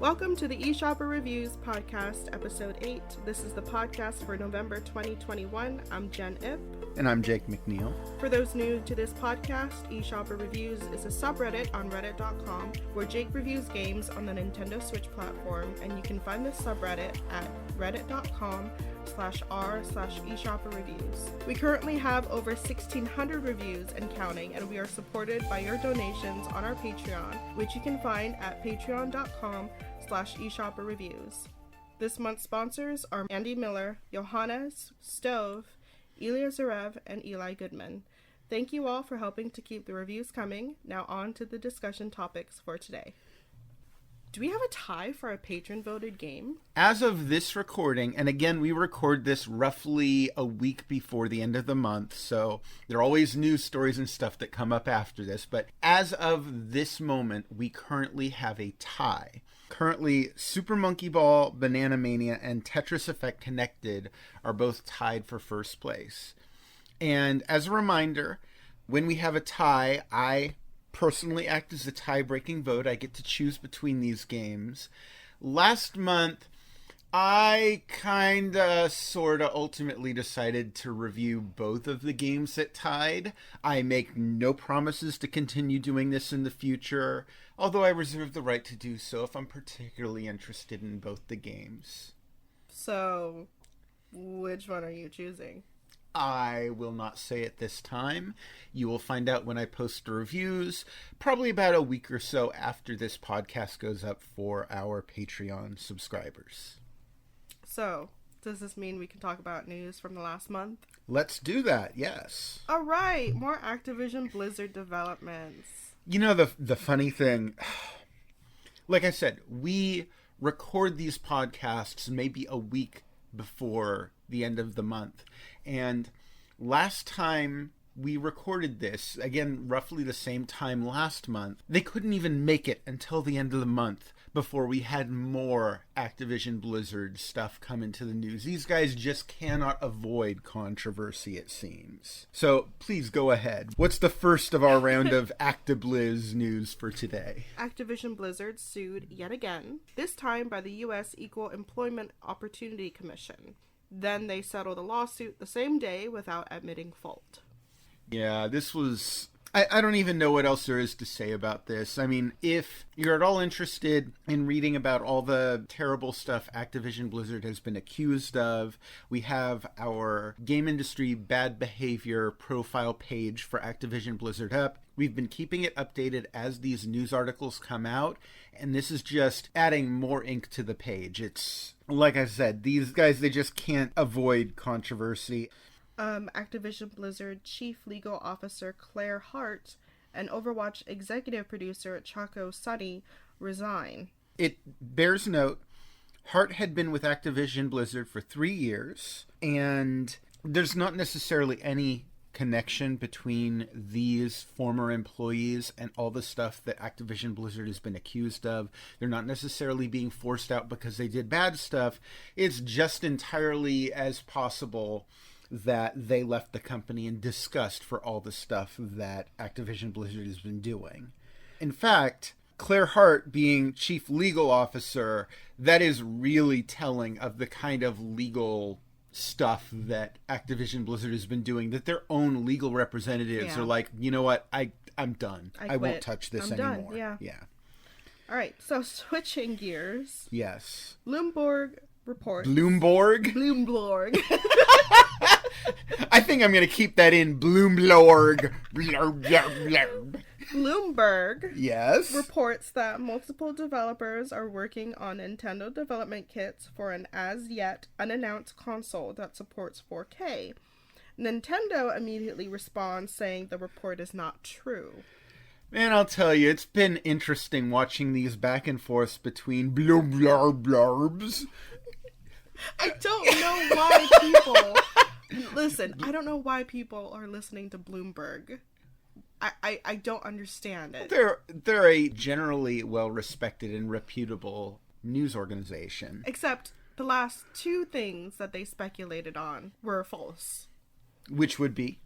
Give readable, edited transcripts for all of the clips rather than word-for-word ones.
Welcome to the eShopperReviews podcast, episode 8. This is the podcast for November 2021. I'm Jen Ip. And I'm Jake McNeil. For those new to this podcast, eShopperReviews is a subreddit on reddit.com where Jake reviews games on the Nintendo Switch platform, and you can find this subreddit at reddit.com/r/eShopperReviews. We currently have over 1,600 reviews and counting, and we are supported by your donations on our Patreon, which you can find at patreon.com/eShopperReviews. This month's sponsors are Andy Miller, Johannes, Stove, Ilya Zarev, and Eli Goodman. Thank you all for helping to keep the reviews coming. Now on to the discussion topics for today. Do we have a tie for a patron-voted game? As of this recording, and again, we record this roughly a week before the end of the month, so there are always news stories and stuff that come up after this, but as of this moment, we currently have a tie. Currently, Super Monkey Ball, Banana Mania, and Tetris Effect Connected are both tied for first place. And as a reminder, when we have a tie, I personally act as the tie-breaking vote. I get to choose between these games. Last month, I sorta ultimately decided to review both of the games that tied. I make no promises to continue doing this in the future, although I reserve the right to do so if I'm particularly interested in both the games. So, which one are you choosing? I will not say at this time. You will find out when I post the reviews, probably about a week or so after this podcast goes up for our Patreon subscribers. So, does this mean we can talk about news from the last month? Let's do that, yes. All right, more Activision Blizzard developments. You know, the funny thing, like I said, we record these podcasts maybe a week before the end of the month. And last time we recorded this, again, roughly the same time last month, they couldn't even make it until the end of the month before we had more Activision Blizzard stuff come into the news. These guys just cannot avoid controversy, it seems. So please go ahead. What's the first of our round of ActiBliz news for today? Activision Blizzard sued yet again, this time by the U.S. Equal Employment Opportunity Commission. Then they settled a lawsuit the same day without admitting fault. Yeah, this was... I don't even know what else there is to say about this. I mean, if you're at all interested in reading about all the terrible stuff Activision Blizzard has been accused of, we have our game industry bad behavior profile page for Activision Blizzard up. We've been keeping it updated as these news articles come out, and this is just adding more ink to the page. It's, like I said, these guys, they just can't avoid controversy. Activision Blizzard Chief Legal Officer Claire Hart and Overwatch Executive Producer Chaco Sunny resign. It bears note, Hart had been with Activision Blizzard for 3 years, and there's not necessarily any connection between these former employees and all the stuff that Activision Blizzard has been accused of. They're not necessarily being forced out because they did bad stuff. It's just entirely as possible that they left the company in disgust for all the stuff that Activision Blizzard has been doing. In fact, Claire Hart being chief legal officer, that is really telling of the kind of legal stuff that Activision Blizzard has been doing, that their own legal representatives are like, you know what, I'm done. I won't touch this anymore. Done. Yeah. All right, so switching gears. Yes. Bloomberg reports. Bloomberg? Bloomberg. I think I'm going to keep that in. Bloomberg. Bloomberg yes. reports that multiple developers are working on Nintendo development kits for an as-yet unannounced console that supports 4K. Nintendo immediately responds saying the report is not true. Man, I'll tell you, it's been interesting watching these back and forths between blurbs. I don't know why people... Listen, I don't know why people are listening to Bloomberg. I don't understand it. They're a generally well-respected and reputable news organization. Except the last two things that they speculated on were false. Which would be?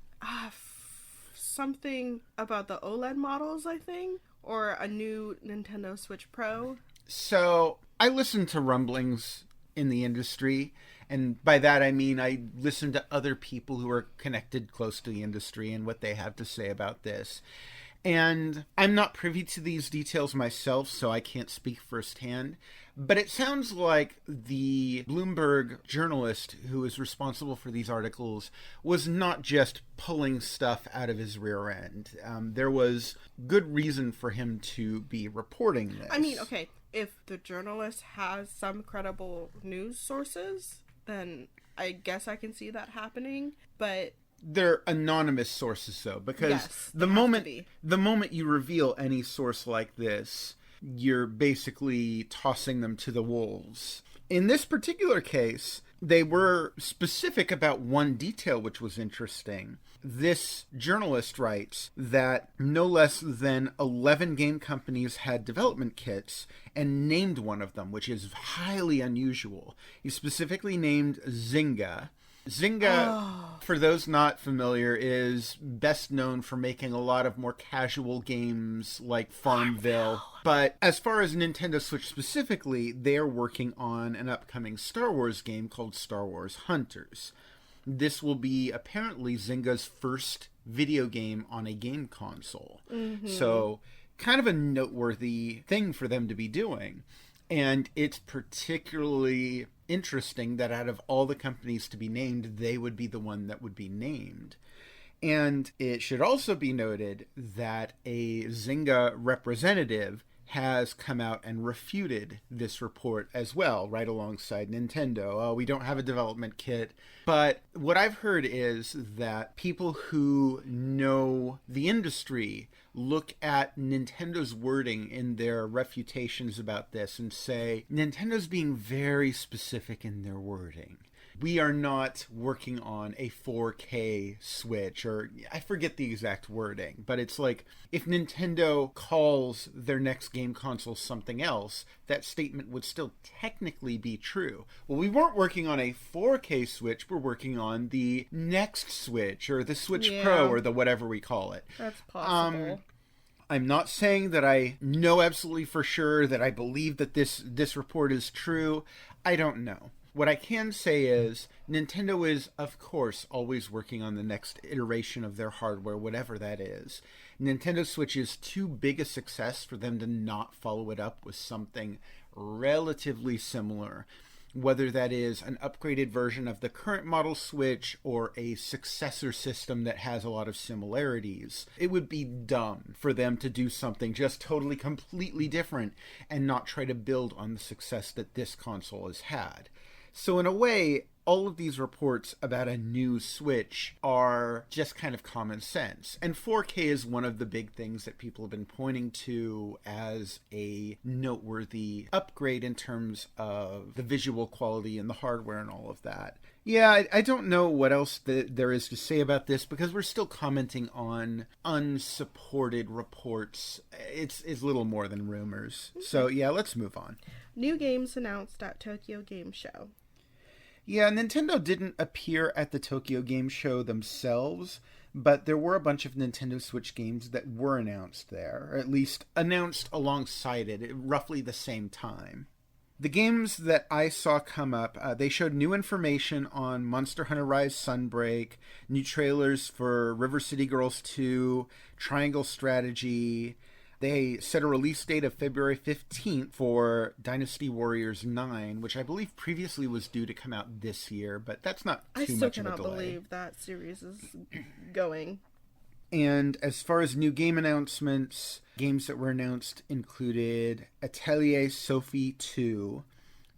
Something about the OLED models, I think, or a new Nintendo Switch Pro. So, I listen to rumblings in the industry, and by that I mean I listen to other people who are connected close to the industry and what they have to say about this. And I'm not privy to these details myself, so I can't speak firsthand. But it sounds like the Bloomberg journalist who is responsible for these articles was not just pulling stuff out of his rear end. There was good reason for him to be reporting this. I mean, okay, if the journalist has some credible news sources, then I guess I can see that happening. But they're anonymous sources, though, because yes, the moment you reveal any source like this, you're basically tossing them to the wolves. In this particular case, they were specific about one detail which was interesting. This journalist writes that no less than 11 game companies had development kits and named one of them, which is highly unusual. He specifically named Zynga. Zynga, for those not familiar, is best known for making a lot of more casual games like Farmville. But as far as Nintendo Switch specifically, they're working on an upcoming Star Wars game called Star Wars Hunters. This will be apparently Zynga's first video game on a game console. Mm-hmm. So kind of a noteworthy thing for them to be doing. And it's particularly interesting that out of all the companies to be named, they would be the one that would be named. And it should also be noted that a Zynga representative has come out and refuted this report as well, right alongside Nintendo. Oh, we don't have a development kit. But what I've heard is that people who know the industry look at Nintendo's wording in their refutations about this and say, Nintendo's being very specific in their wording. We are not working on a 4K Switch, or I forget the exact wording, but it's like if Nintendo calls their next game console something else, that statement would still technically be true. Well, we weren't working on a 4K Switch, we're working on the next Switch, or the Switch Pro, or the whatever we call it. That's possible. I'm not saying that I know absolutely for sure that I believe that this report is true. I don't know. What I can say is Nintendo is, of course, always working on the next iteration of their hardware, whatever that is. Nintendo Switch is too big a success for them to not follow it up with something relatively similar, whether that is an upgraded version of the current model Switch or a successor system that has a lot of similarities. It would be dumb for them to do something just totally, completely different and not try to build on the success that this console has had. So in a way, all of these reports about a new Switch are just kind of common sense. And 4K is one of the big things that people have been pointing to as a noteworthy upgrade in terms of the visual quality and the hardware and all of that. Yeah, I don't know what else there is to say about this because we're still commenting on unsupported reports. It's little more than rumors. Okay. So yeah, let's move on. New games announced at Tokyo Game Show. Yeah, Nintendo didn't appear at the Tokyo Game Show themselves, but there were a bunch of Nintendo Switch games that were announced there, or at least announced alongside it at roughly the same time. The games that I saw come up, they showed new information on Monster Hunter Rise Sunbreak, new trailers for River City Girls 2, Triangle Strategy. They set a release date of February 15th for Dynasty Warriors 9, which I believe previously was due to come out this year, but that's not too much of a delay. I still cannot believe that series is going. And as far as new game announcements, games that were announced included Atelier Sophie 2,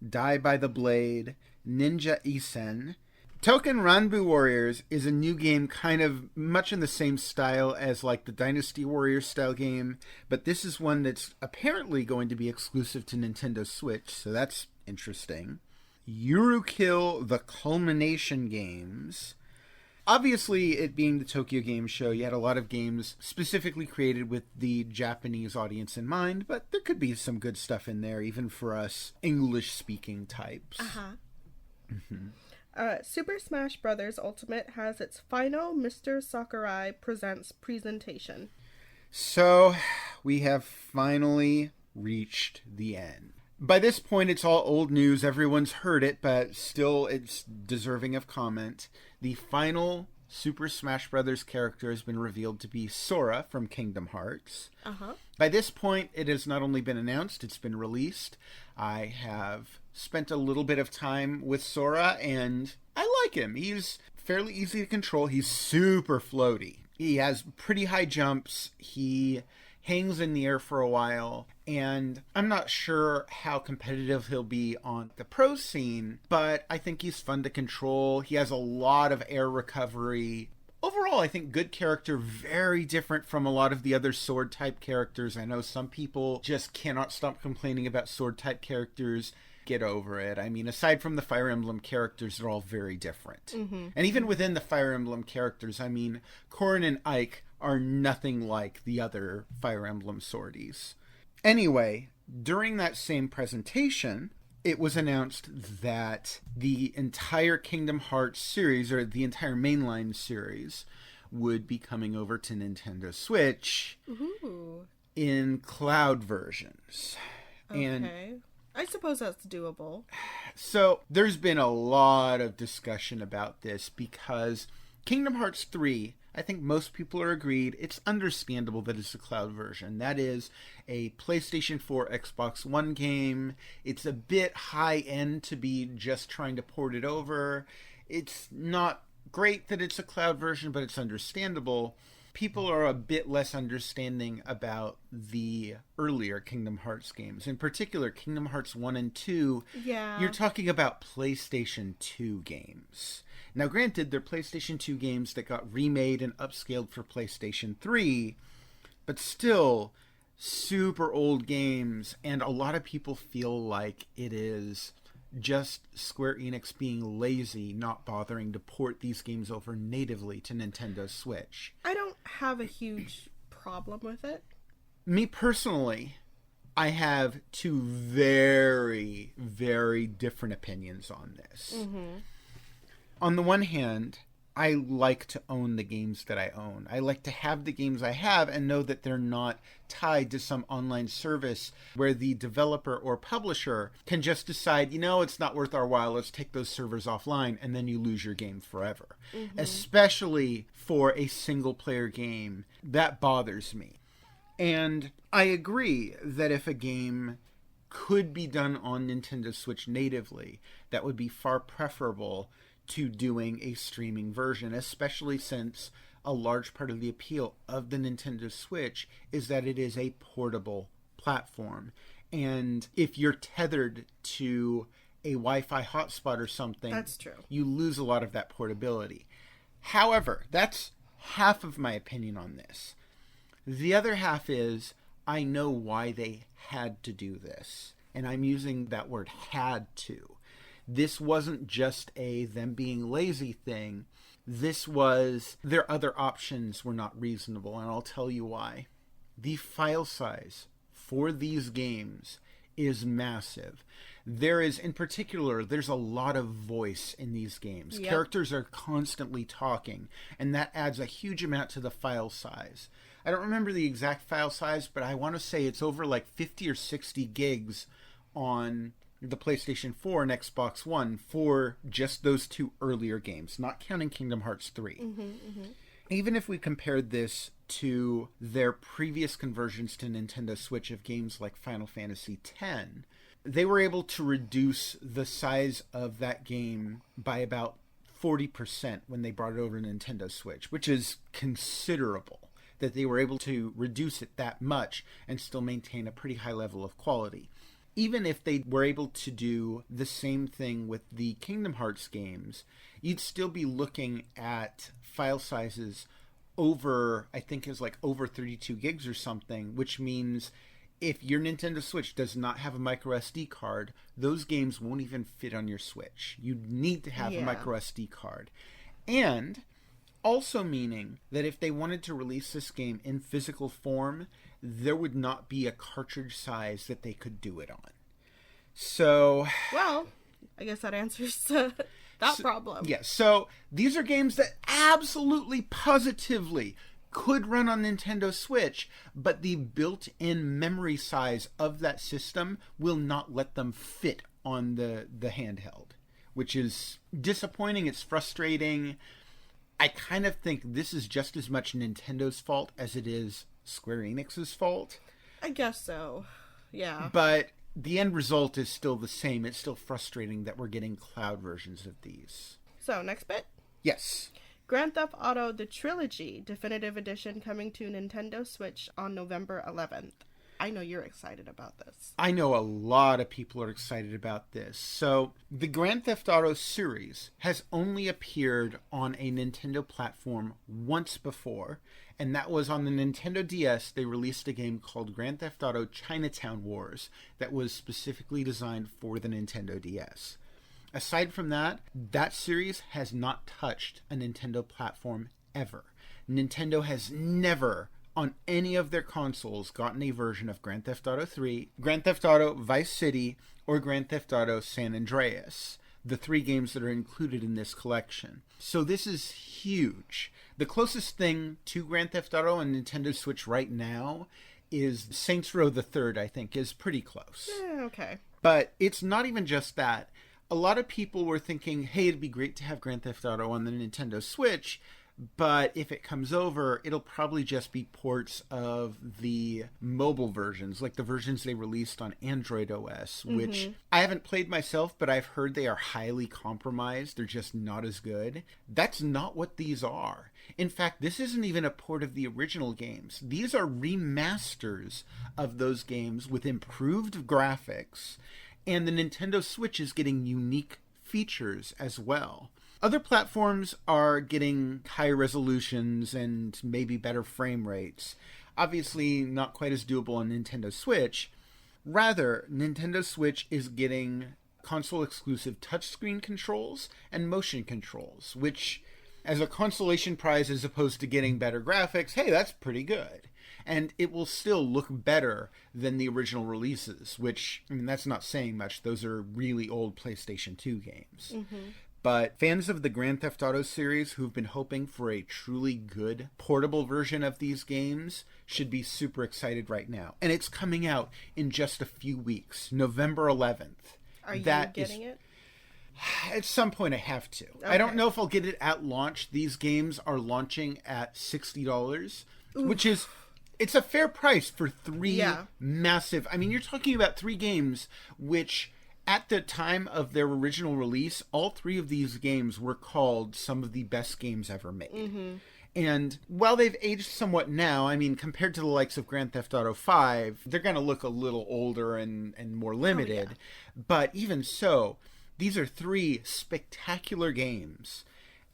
Die by the Blade, Ninja Isen. Token Ranbu Warriors is a new game kind of much in the same style as like the Dynasty Warriors style game, but this is one that's apparently going to be exclusive to Nintendo Switch, so that's interesting. Yurukill The Culmination Games. Obviously, it being the Tokyo Game Show, you had a lot of games specifically created with the Japanese audience in mind, but there could be some good stuff in there, even for us English-speaking types. Mm-hmm. Super Smash Bros. Ultimate has its final Mr. Sakurai Presents presentation. So, we have finally reached the end. By this point, it's all old news. Everyone's heard it, but still it's deserving of comment. The final Super Smash Bros. Character has been revealed to be Sora from Kingdom Hearts. By this point, it has not only been announced, it's been released. I have spent a little bit of time with Sora, and I like him. He's fairly easy to control. He's super floaty. He has pretty high jumps. He hangs in the air for a while, and I'm not sure how competitive he'll be on the pro scene, but I think he's fun to control. He has a lot of air recovery. Overall, I think good character, very different from a lot of the other sword-type characters. I know some people just cannot stop complaining about sword-type characters. Get over it. I mean, aside from the Fire Emblem characters, they're all very different. And even within the Fire Emblem characters, I mean, Corrin and Ike are nothing like the other Fire Emblem swordies. Anyway, during that same presentation, it was announced that the entire Kingdom Hearts series, or the entire mainline series, would be coming over to Nintendo Switch in cloud versions. Okay. And I suppose that's doable. so there's been a lot of discussion about this because Kingdom Hearts 3, I think most people are agreed, it's understandable that it's a cloud version. That is a PlayStation 4, Xbox One game. It's a bit high-end to be just trying to port it over. It's not great that it's a cloud version, but it's understandable. People are a bit less understanding about the earlier Kingdom Hearts games. In particular, Kingdom Hearts 1 and 2. Yeah. You're talking about PlayStation 2 games. Now, granted, they're PlayStation 2 games that got remade and upscaled for PlayStation 3, but still super old games, and a lot of people feel like it is just Square Enix being lazy, not bothering to port these games over natively to Nintendo Switch. I don't have a huge problem with it. Me personally, I have two very, very different opinions on this. On the one hand, I like to own the games that I own. I like to have the games I have and know that they're not tied to some online service where the developer or publisher can just decide, you know, it's not worth our while, let's take those servers offline, and then you lose your game forever. Especially for a single-player game. That bothers me. And I agree that if a game could be done on Nintendo Switch natively, that would be far preferable to doing a streaming version, especially since a large part of the appeal of the Nintendo Switch is that it is a portable platform. And if you're tethered to a Wi-Fi hotspot or something, That's true. you lose a lot of that portability. However, that's half of my opinion on this. The other half is, I know why they had to do this. And I'm using that word had to. This wasn't just a them being lazy thing. This was their other options were not reasonable, and I'll tell you why. The file size for these games is massive. There is, in particular, there's a lot of voice in these games. Yep. Characters are constantly talking, and that adds a huge amount to the file size. I don't remember the exact file size, but I want to say it's over like 50 or 60 gigs on the PlayStation 4 and Xbox One for just those two earlier games, not counting Kingdom Hearts 3. Even if we compared this to their previous conversions to Nintendo Switch of games like Final Fantasy X, they were able to reduce the size of that game by about 40% when they brought it over to Nintendo Switch, which is considerable that they were able to reduce it that much and still maintain a pretty high level of quality. Even if they were able to do the same thing with the Kingdom Hearts games, you'd still be looking at file sizes over, I think it's like over 32 gigs or something, which means if your Nintendo Switch does not have a micro SD card, those games won't even fit on your Switch. You need to have a micro SD card. And also meaning that if they wanted to release this game in physical form, there would not be a cartridge size that they could do it on. So, well, I guess that answers that problem. Yeah, so these are games that absolutely, positively could run on Nintendo Switch, but the built-in memory size of that system will not let them fit on the handheld, which is disappointing. It's frustrating. I kind of think this is just as much Nintendo's fault as it is Square Enix's fault. I guess so. Yeah. But the end result is still the same. It's still frustrating that we're getting cloud versions of these. So, next bit? Yes. Grand Theft Auto The Trilogy Definitive Edition coming to Nintendo Switch on November 11th. I know you're excited about this. I know a lot of people are excited about this. So, the Grand Theft Auto series has only appeared on a Nintendo platform once before, and that was on the Nintendo DS. They released a game called Grand Theft Auto Chinatown Wars that was specifically designed for the Nintendo DS. Aside from that, that series has not touched a Nintendo platform ever. Nintendo has never, on any of their consoles, gotten a version of Grand Theft Auto 3, Grand Theft Auto Vice City, or Grand Theft Auto San Andreas, the 3 games that are included in this collection. So this is huge. The closest thing to Grand Theft Auto on Nintendo Switch right now is Saints Row the Third, I think, is pretty close. Yeah, okay. But it's not even just that. A lot of people were thinking, hey, it'd be great to have Grand Theft Auto on the Nintendo Switch, but if it comes over, it'll probably just be ports of the mobile versions, like the versions they released on Android OS, which I haven't played myself, but I've heard they are highly compromised. They're just not as good. That's not what these are. In fact, this isn't even a port of the original games. These are remasters of those games with improved graphics, and the Nintendo Switch is getting unique features as well. Other platforms are getting higher resolutions and maybe better frame rates. Obviously, not quite as doable on Nintendo Switch. Rather, Nintendo Switch is getting console-exclusive touchscreen controls and motion controls, which, as a consolation prize as opposed to getting better graphics, hey, that's pretty good. And it will still look better than the original releases, which, I mean, that's not saying much. Those are really old PlayStation 2 games. But fans of the Grand Theft Auto series who've been hoping for a truly good portable version of these games should be super excited right now. And it's coming out in just a few weeks, November 11th. Are you getting it? At some point I have to. Okay. I don't know if I'll get it at launch. These games are launching at $60, which is... It's a fair price for 3 massive... I mean, you're talking about 3 games which, at the time of their original release, all 3 of these games were called some of the best games ever made. And while they've aged somewhat now, I mean, compared to the likes of Grand Theft Auto 5, they're going to look a little older and more limited. But even so, these are 3 spectacular games.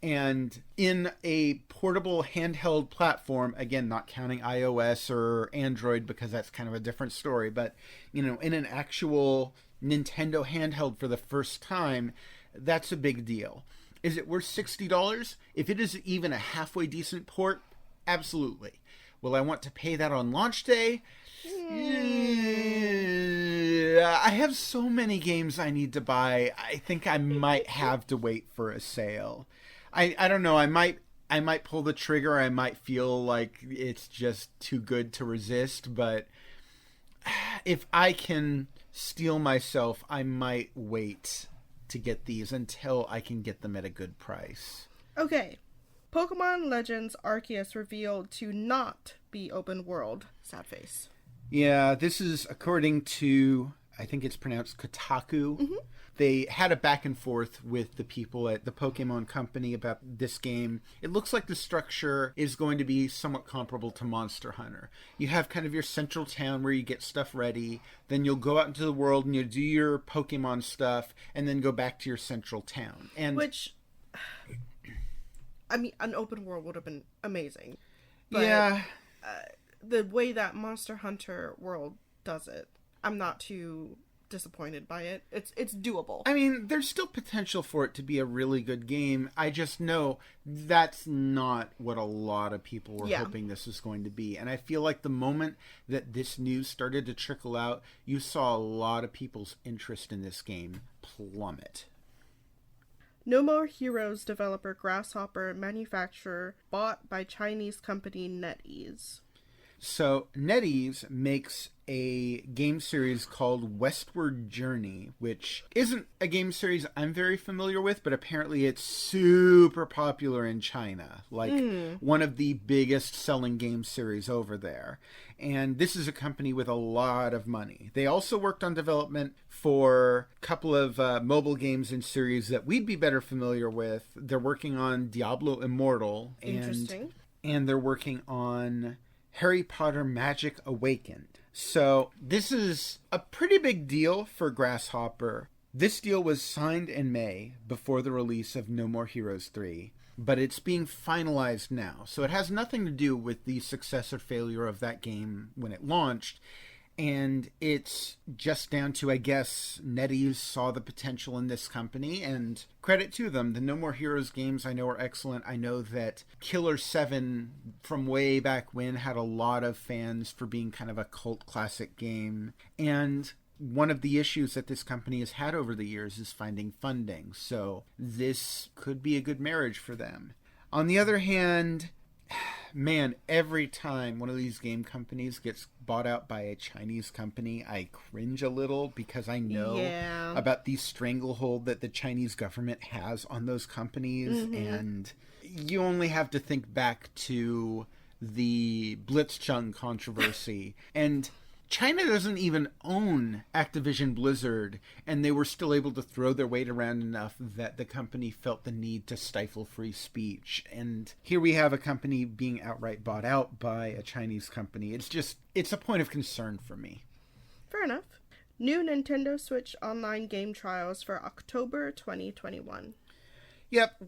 And in a portable handheld platform, again, not counting iOS or Android because that's kind of a different story, but, you know, in an actual Nintendo handheld for the first time, that's a big deal. Is it worth $60? If it is even a halfway decent port, absolutely. Will I want to pay that on launch day? I have so many games I need to buy. I think I might have to wait for a sale. I don't know. I might pull the trigger. I might feel like it's just too good to resist. But if I can steel myself, I might wait to get these until I can get them at a good price. Okay. Pokemon Legends Arceus revealed to not be open world. Sad face. Yeah, this is according to, I think it's pronounced Kotaku. They had a back and forth with the people at the Pokemon Company about this game. It looks like the structure is going to be somewhat comparable to Monster Hunter. You have kind of your central town where you get stuff ready, then you'll go out into the world and you do your Pokemon stuff, and then go back to your central town. And which, I mean, an open world would have been amazing. But, yeah. The way that Monster Hunter world does it, I'm not too disappointed by it. It's doable. I mean, there's still potential for it to be a really good game. I just know that's not what a lot of people were hoping this was going to be. And I feel like the moment that this news started to trickle out, you saw a lot of people's interest in this game plummet. No More Heroes developer Grasshopper manufacturer bought by Chinese company NetEase. So NetEase makes a game series called Westward Journey, which isn't a game series I'm very familiar with, but apparently it's super popular in China, like one of the biggest selling game series over there. And this is a company with a lot of money. They also worked on development for a couple of mobile games and series that we'd be better familiar with. They're working on Diablo Immortal. Interesting. And they're working on Harry Potter Magic Awakened. So this is a pretty big deal for Grasshopper. This deal was signed in May before the release of No More Heroes 3, but it's being finalized now. So it has nothing to do with the success or failure of that game when it launched. And it's just down to, I guess, NetEase saw the potential in this company, and credit to them. The No More Heroes games I know are excellent. I know that Killer 7 from way back when had a lot of fans for being kind of a cult classic game. And one of the issues that this company has had over the years is finding funding. So this could be a good marriage for them. On the other hand, man, every time one of these game companies gets bought out by a Chinese company, I cringe a little because I know about the stranglehold that the Chinese government has on those companies. And you only have to think back to the Blitzchung controversy. And China doesn't even own Activision Blizzard, and they were still able to throw their weight around enough that the company felt the need to stifle free speech. And here we have a company being outright bought out by a Chinese company. It's a point of concern for me. Fair enough. New Nintendo Switch online game trials for October 2021. Yep,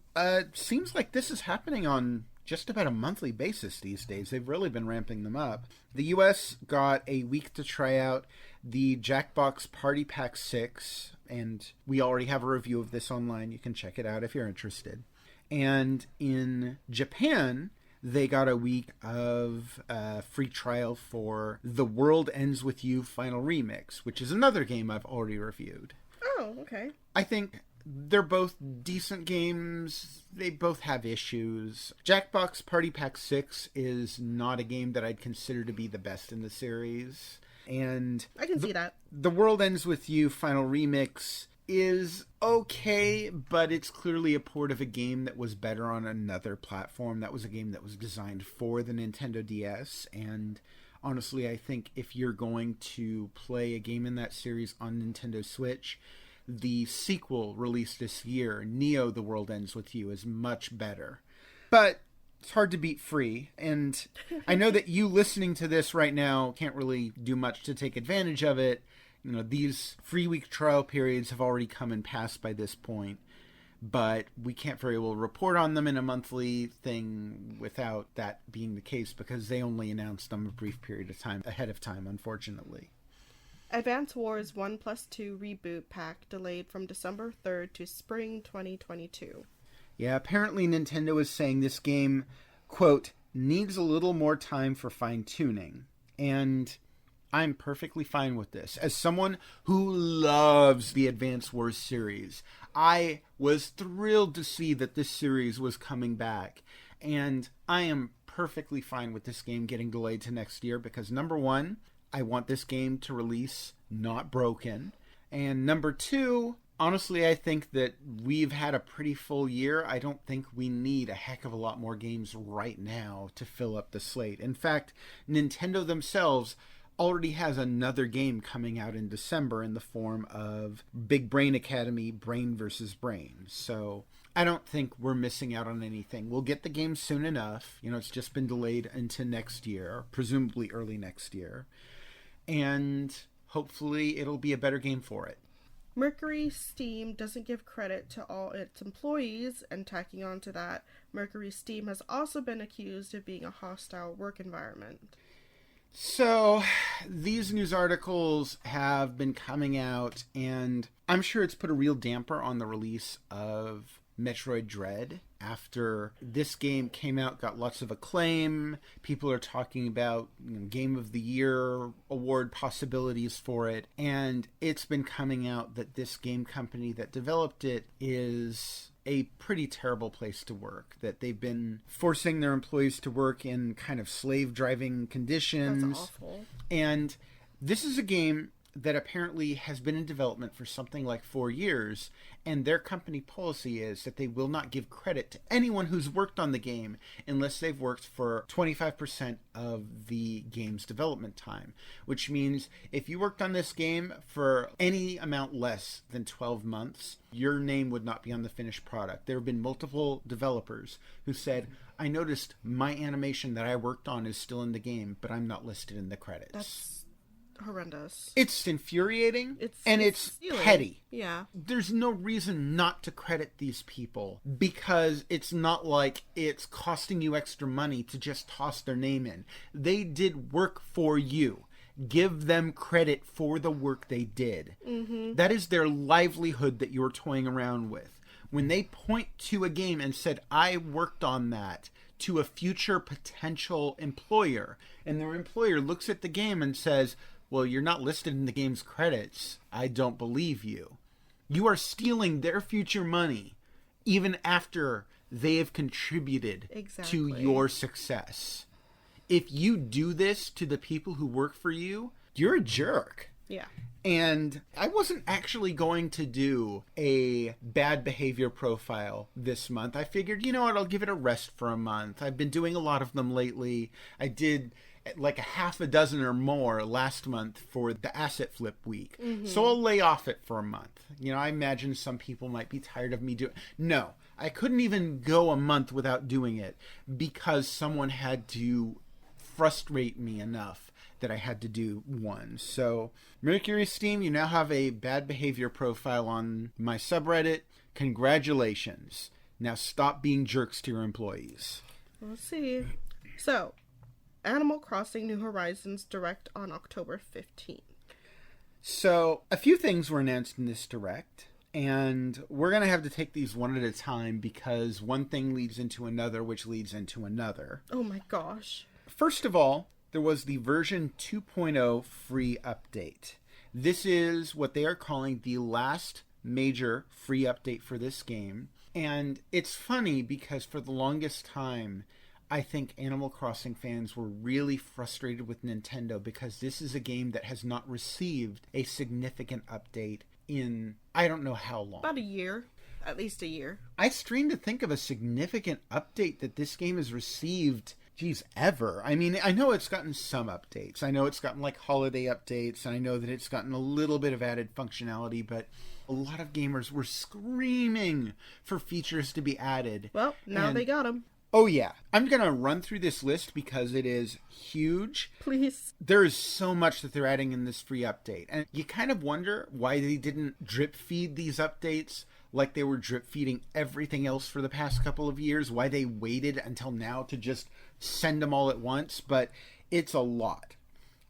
seems like this is happening on just about a monthly basis these days. They've really been ramping them up. The US got a week to try out the Jackbox Party Pack 6, and we already have a review of this online. You can check it out if you're interested. And in Japan, they got a week of free trial for The World Ends With You Final Remix, which is another game I've already reviewed. Oh, okay. I think they're both decent games. They both have issues. Jackbox Party Pack 6 is not a game that I'd consider to be the best in the series. And I can see that. The World Ends With You Final Remix is okay, but it's clearly a port of a game that was better on another platform. That was a game that was designed for the Nintendo DS, and honestly, I think if you're going to play a game in that series on Nintendo Switch, the sequel released this year, Neo The World Ends With You, is much better. But it's hard to beat free, and I know that you listening to this right now can't really do much to take advantage of it. You know, these free week trial periods have already come and passed by this point, but we can't very well report on them in a monthly thing without that being the case, because they only announced them a brief period of time ahead of time, unfortunately. Advance Wars 1+2 Reboot Pack delayed from December 3rd to spring 2022. Yeah, apparently Nintendo is saying this game, quote, needs a little more time for fine-tuning. And I'm perfectly fine with this. As someone who loves the Advance Wars series, I was thrilled to see that this series was coming back. And I am perfectly fine with this game getting delayed to next year because, number one, I want this game to release not broken. And number two, honestly, I think that we've had a pretty full year. I don't think we need a heck of a lot more games right now to fill up the slate. In fact, Nintendo themselves already has another game coming out in December in the form of Big Brain Academy Brain vs. Brain. So I don't think we're missing out on anything. We'll get the game soon enough. You know, it's just been delayed into next year, presumably early next year. And hopefully it'll be a better game for it. MercurySteam doesn't give credit to all its employees, and tacking on to that, MercurySteam has also been accused of being a hostile work environment. So, these news articles have been coming out, and I'm sure it's put a real damper on the release of Metroid Dread. After this game came out, got lots of acclaim. People are talking about Game of the Year award possibilities for it. And it's been coming out that this game company that developed it is a pretty terrible place to work, that they've been forcing their employees to work in kind of slave-driving conditions. That's awful. And this is a game that apparently has been in development for something like 4 years, and their company policy is that they will not give credit to anyone who's worked on the game unless they've worked for 25% of the game's development time, which means if you worked on this game for any amount less than 12 months, your name would not be on the finished product. There have been multiple developers who said, I noticed my animation that I worked on is still in the game, but I'm not listed in the credits. That's horrendous. It's infuriating, it's stealing. petty. Yeah. There's no reason not to credit these people, because it's not like it's costing you extra money to just toss their name in. They did work for you. Give them credit for the work they did. Mm-hmm. That is their livelihood that you're toying around with. When they point to a game and said, I worked on that, to a future potential employer, and their employer looks at the game and says, well, you're not listed in the game's credits, I don't believe you. You are stealing their future money even after they have contributed to your success. If you do this to the people who work for you, you're a jerk. Yeah. And I wasn't actually going to do a bad behavior profile this month. I figured, you know what, I'll give it a rest for a month. I've been doing a lot of them lately. I did like a half a dozen or more last month for the asset flip week. Mm-hmm. So I'll lay off it for a month. You know, I imagine some people might be tired of me doing. No, I couldn't even go a month without doing it because someone had to frustrate me enough that I had to do one. So MercurySteam, you now have a bad behavior profile on my subreddit. Congratulations. Now stop being jerks to your employees. We'll see. So, Animal Crossing New Horizons Direct on October 15th. So, a few things were announced in this Direct, and we're going to have to take these one at a time because one thing leads into another, which leads into another. Oh my gosh. First of all, there was the version 2.0 free update. This is what they are calling the last major free update for this game. And it's funny because for the longest time, I think Animal Crossing fans were really frustrated with Nintendo because this is a game that has not received a significant update in I don't know how long. About a year. At least a year. I strain to think of a significant update that this game has received, ever. I mean, I know it's gotten some updates. I know it's gotten like holiday updates, and I know that it's gotten a little bit of added functionality, but a lot of gamers were screaming for features to be added. Well, now they got them. Oh, yeah. I'm going to run through this list because it is huge. Please. There is so much that they're adding in this free update. And you kind of wonder why they didn't drip feed these updates like they were drip feeding everything else for the past couple of years, why they waited until now to just send them all at once. But it's a lot.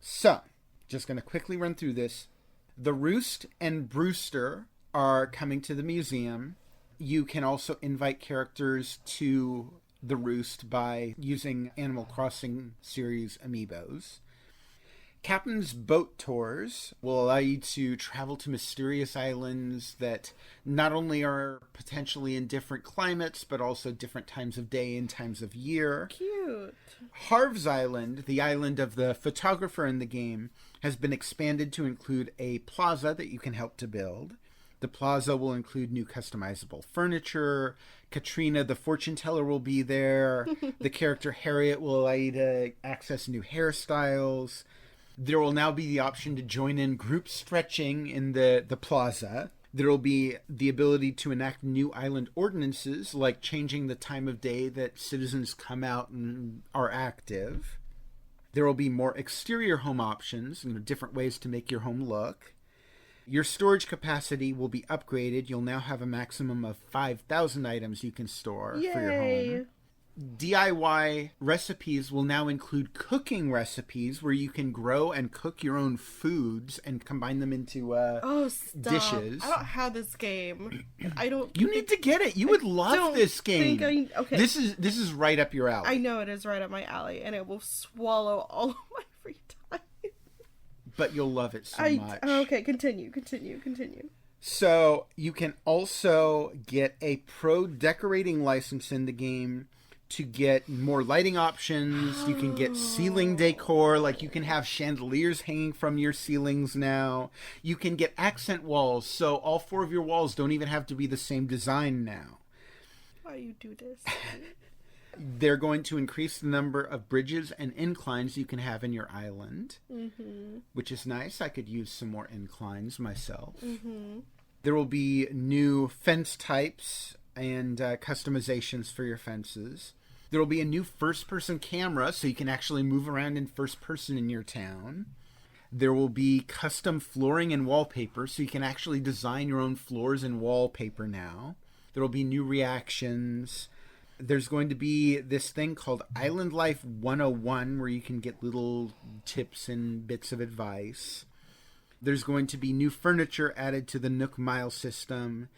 So, just going to quickly run through this. The Roost and Brewster are coming to the museum. You can also invite characters to the Roost by using Animal Crossing series amiibos. Captain's Boat Tours will allow you to travel to mysterious islands that not only are potentially in different climates, but also different times of day and times of year. Cute. Harv's Island, the island of the photographer in the game, has been expanded to include a plaza that you can help to build. The plaza will include new customizable furniture. Katrina, the fortune teller, will be there. The character Harriet will allow you to access new hairstyles. There will now be the option to join in group stretching in the plaza. There will be the ability to enact new island ordinances, like changing the time of day that citizens come out and are active. There will be more exterior home options, different ways to make your home look. Your storage capacity will be upgraded. You'll now have a maximum of 5,000 items you can store for your home. DIY recipes will now include cooking recipes where you can grow and cook your own foods and combine them into dishes. I don't have this game. I don't. You need to get it. You would love this game. Okay. This is right up your alley. I know it is right up my alley, and it will swallow all of my free time. But you'll love it so much. Okay, continue. So you can also get a pro decorating license in the game to get more lighting options. You can get ceiling decor, like you can have chandeliers hanging from your ceilings now. You can get accent walls, so all 4 of your walls don't even have to be the same design now. Why you do this? They're going to increase the number of bridges and inclines you can have in your island, which is nice. I could use some more inclines myself. There will be new fence types and customizations for your fences. There will be a new first-person camera, so you can actually move around in first person in your town. There will be custom flooring and wallpaper, so you can actually design your own floors and wallpaper now. There will be new reactions. There's going to be this thing called Island Life 101, where you can get little tips and bits of advice. There's going to be new furniture added to the Nook Mile system.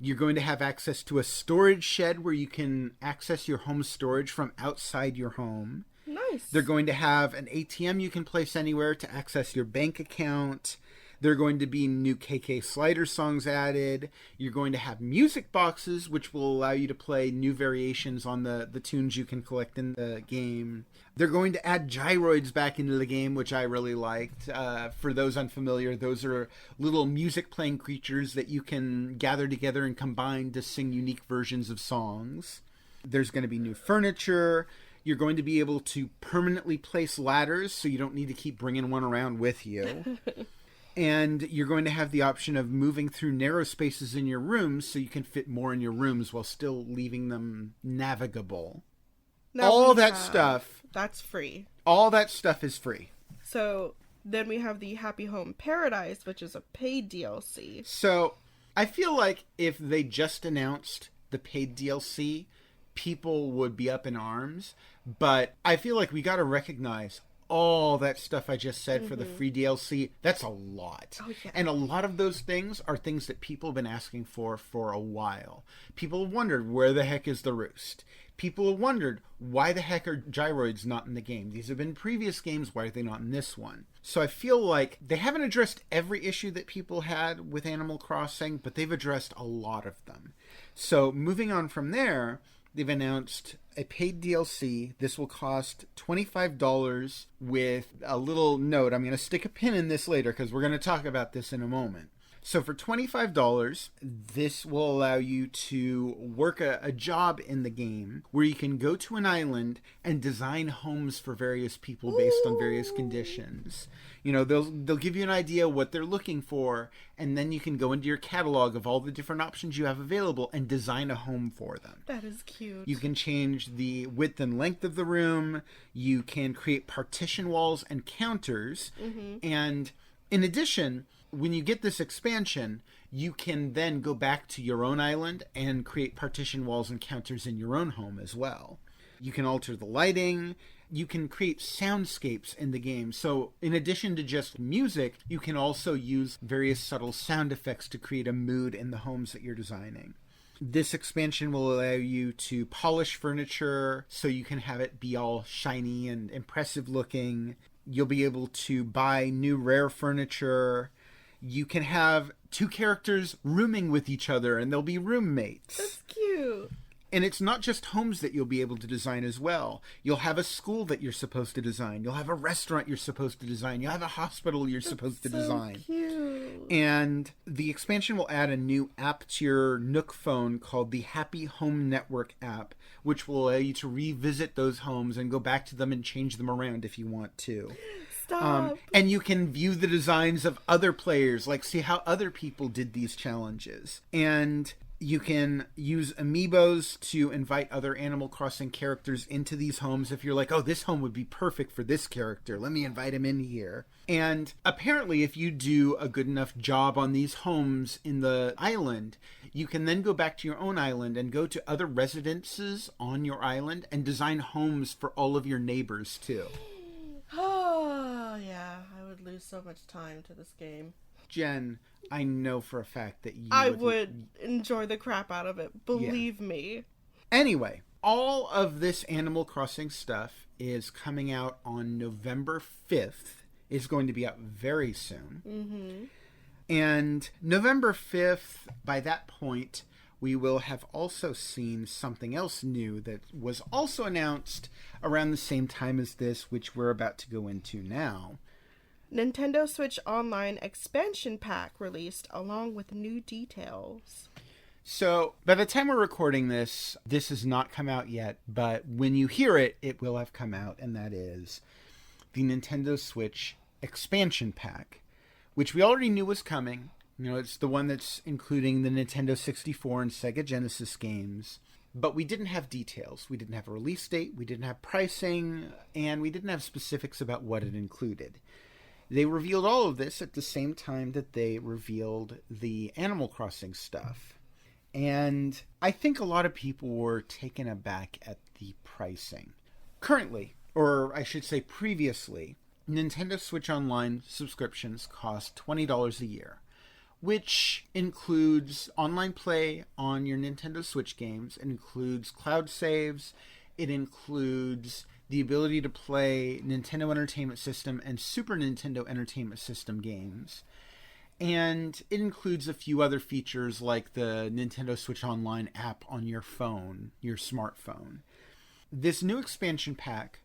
You're going to have access to a storage shed where you can access your home storage from outside your home. Nice. They're going to have an ATM you can place anywhere to access your bank account. There are going to be new KK Slider songs added. You're going to have music boxes, which will allow you to play new variations on the tunes you can collect in the game. They're going to add gyroids back into the game, which I really liked. For those unfamiliar, those are little music-playing creatures that you can gather together and combine to sing unique versions of songs. There's going to be new furniture. You're going to be able to permanently place ladders, so you don't need to keep bringing one around with you. And you're going to have the option of moving through narrow spaces in your rooms so you can fit more in your rooms while still leaving them navigable. All that stuff. That's free. All that stuff is free. So then we have the Happy Home Paradise, which is a paid DLC. So I feel like if they just announced the paid DLC, people would be up in arms. But I feel like we got to recognize all that stuff I just said for the free DLC. That's a lot. Oh, yeah. And a lot of those things are things that people have been asking for a while. People have wondered, where the heck is the roost? People have wondered, why the heck are gyroids not in the game? These have been previous games, why are they not in this one? So I feel like they haven't addressed every issue that people had with Animal Crossing, but they've addressed a lot of them. So moving on from there, they've announced a paid DLC. This will cost $25 with a little note. I'm going to stick a pin in this later because we're going to talk about this in a moment. So for $25, this will allow you to work a job in the game where you can go to an island and design homes for various people based on various conditions. You know, they'll give you an idea what they're looking for, and then you can go into your catalog of all the different options you have available and design a home for them. That is cute. You can change the width and length of the room. You can create partition walls and counters. And in addition, when you get this expansion, you can then go back to your own island and create partition walls and counters in your own home as well. You can alter the lighting. You can create soundscapes in the game. So in addition to just music, you can also use various subtle sound effects to create a mood in the homes that you're designing. This expansion will allow you to polish furniture so you can have it be all shiny and impressive looking. You'll be able to buy new rare furniture. You can have two characters rooming with each other and they'll be roommates. That's cute. And it's not just homes that you'll be able to design as well. You'll have a school that you're supposed to design. You'll have a restaurant you're supposed to design. You'll have a hospital you're supposed to design. Cute. And the expansion will add a new app to your Nook phone called the Happy Home Network app, which will allow you to revisit those homes and go back to them and change them around if you want to. Stop. And you can view the designs of other players, like see how other people did these challenges. And you can use amiibos to invite other Animal Crossing characters into these homes. If you're like, oh, this home would be perfect for this character, let me invite him in here. And apparently, if you do a good enough job on these homes in the island, you can then go back to your own island and go to other residences on your island and design homes for all of your neighbors too. Oh, yeah. I would lose so much time to this game. Jen, I know for a fact that you would enjoy the crap out of it. Believe me. Anyway, all of this Animal Crossing stuff is coming out on November 5th. It's going to be out very soon. And November 5th, by that point, we will have also seen something else new that was also announced around the same time as this, which we're about to go into now. Nintendo Switch Online expansion pack released along with new details. So, by the time we're recording this, this has not come out yet, but when you hear it, it will have come out, and that is the Nintendo Switch expansion pack, which we already knew was coming. You know, it's the one that's including the Nintendo 64 and Sega Genesis games, but we didn't have details. We didn't have a release date, we didn't have pricing, and we didn't have specifics about what it included. They revealed all of this at the same time that they revealed the Animal Crossing stuff. And I think a lot of people were taken aback at the pricing. Currently, or I should say previously, Nintendo Switch Online subscriptions cost $20 a year, which includes online play on your Nintendo Switch games. It includes cloud saves. It includes the ability to play Nintendo Entertainment System and Super Nintendo Entertainment System games. And it includes a few other features like the Nintendo Switch Online app on your phone, your smartphone. This new expansion pack,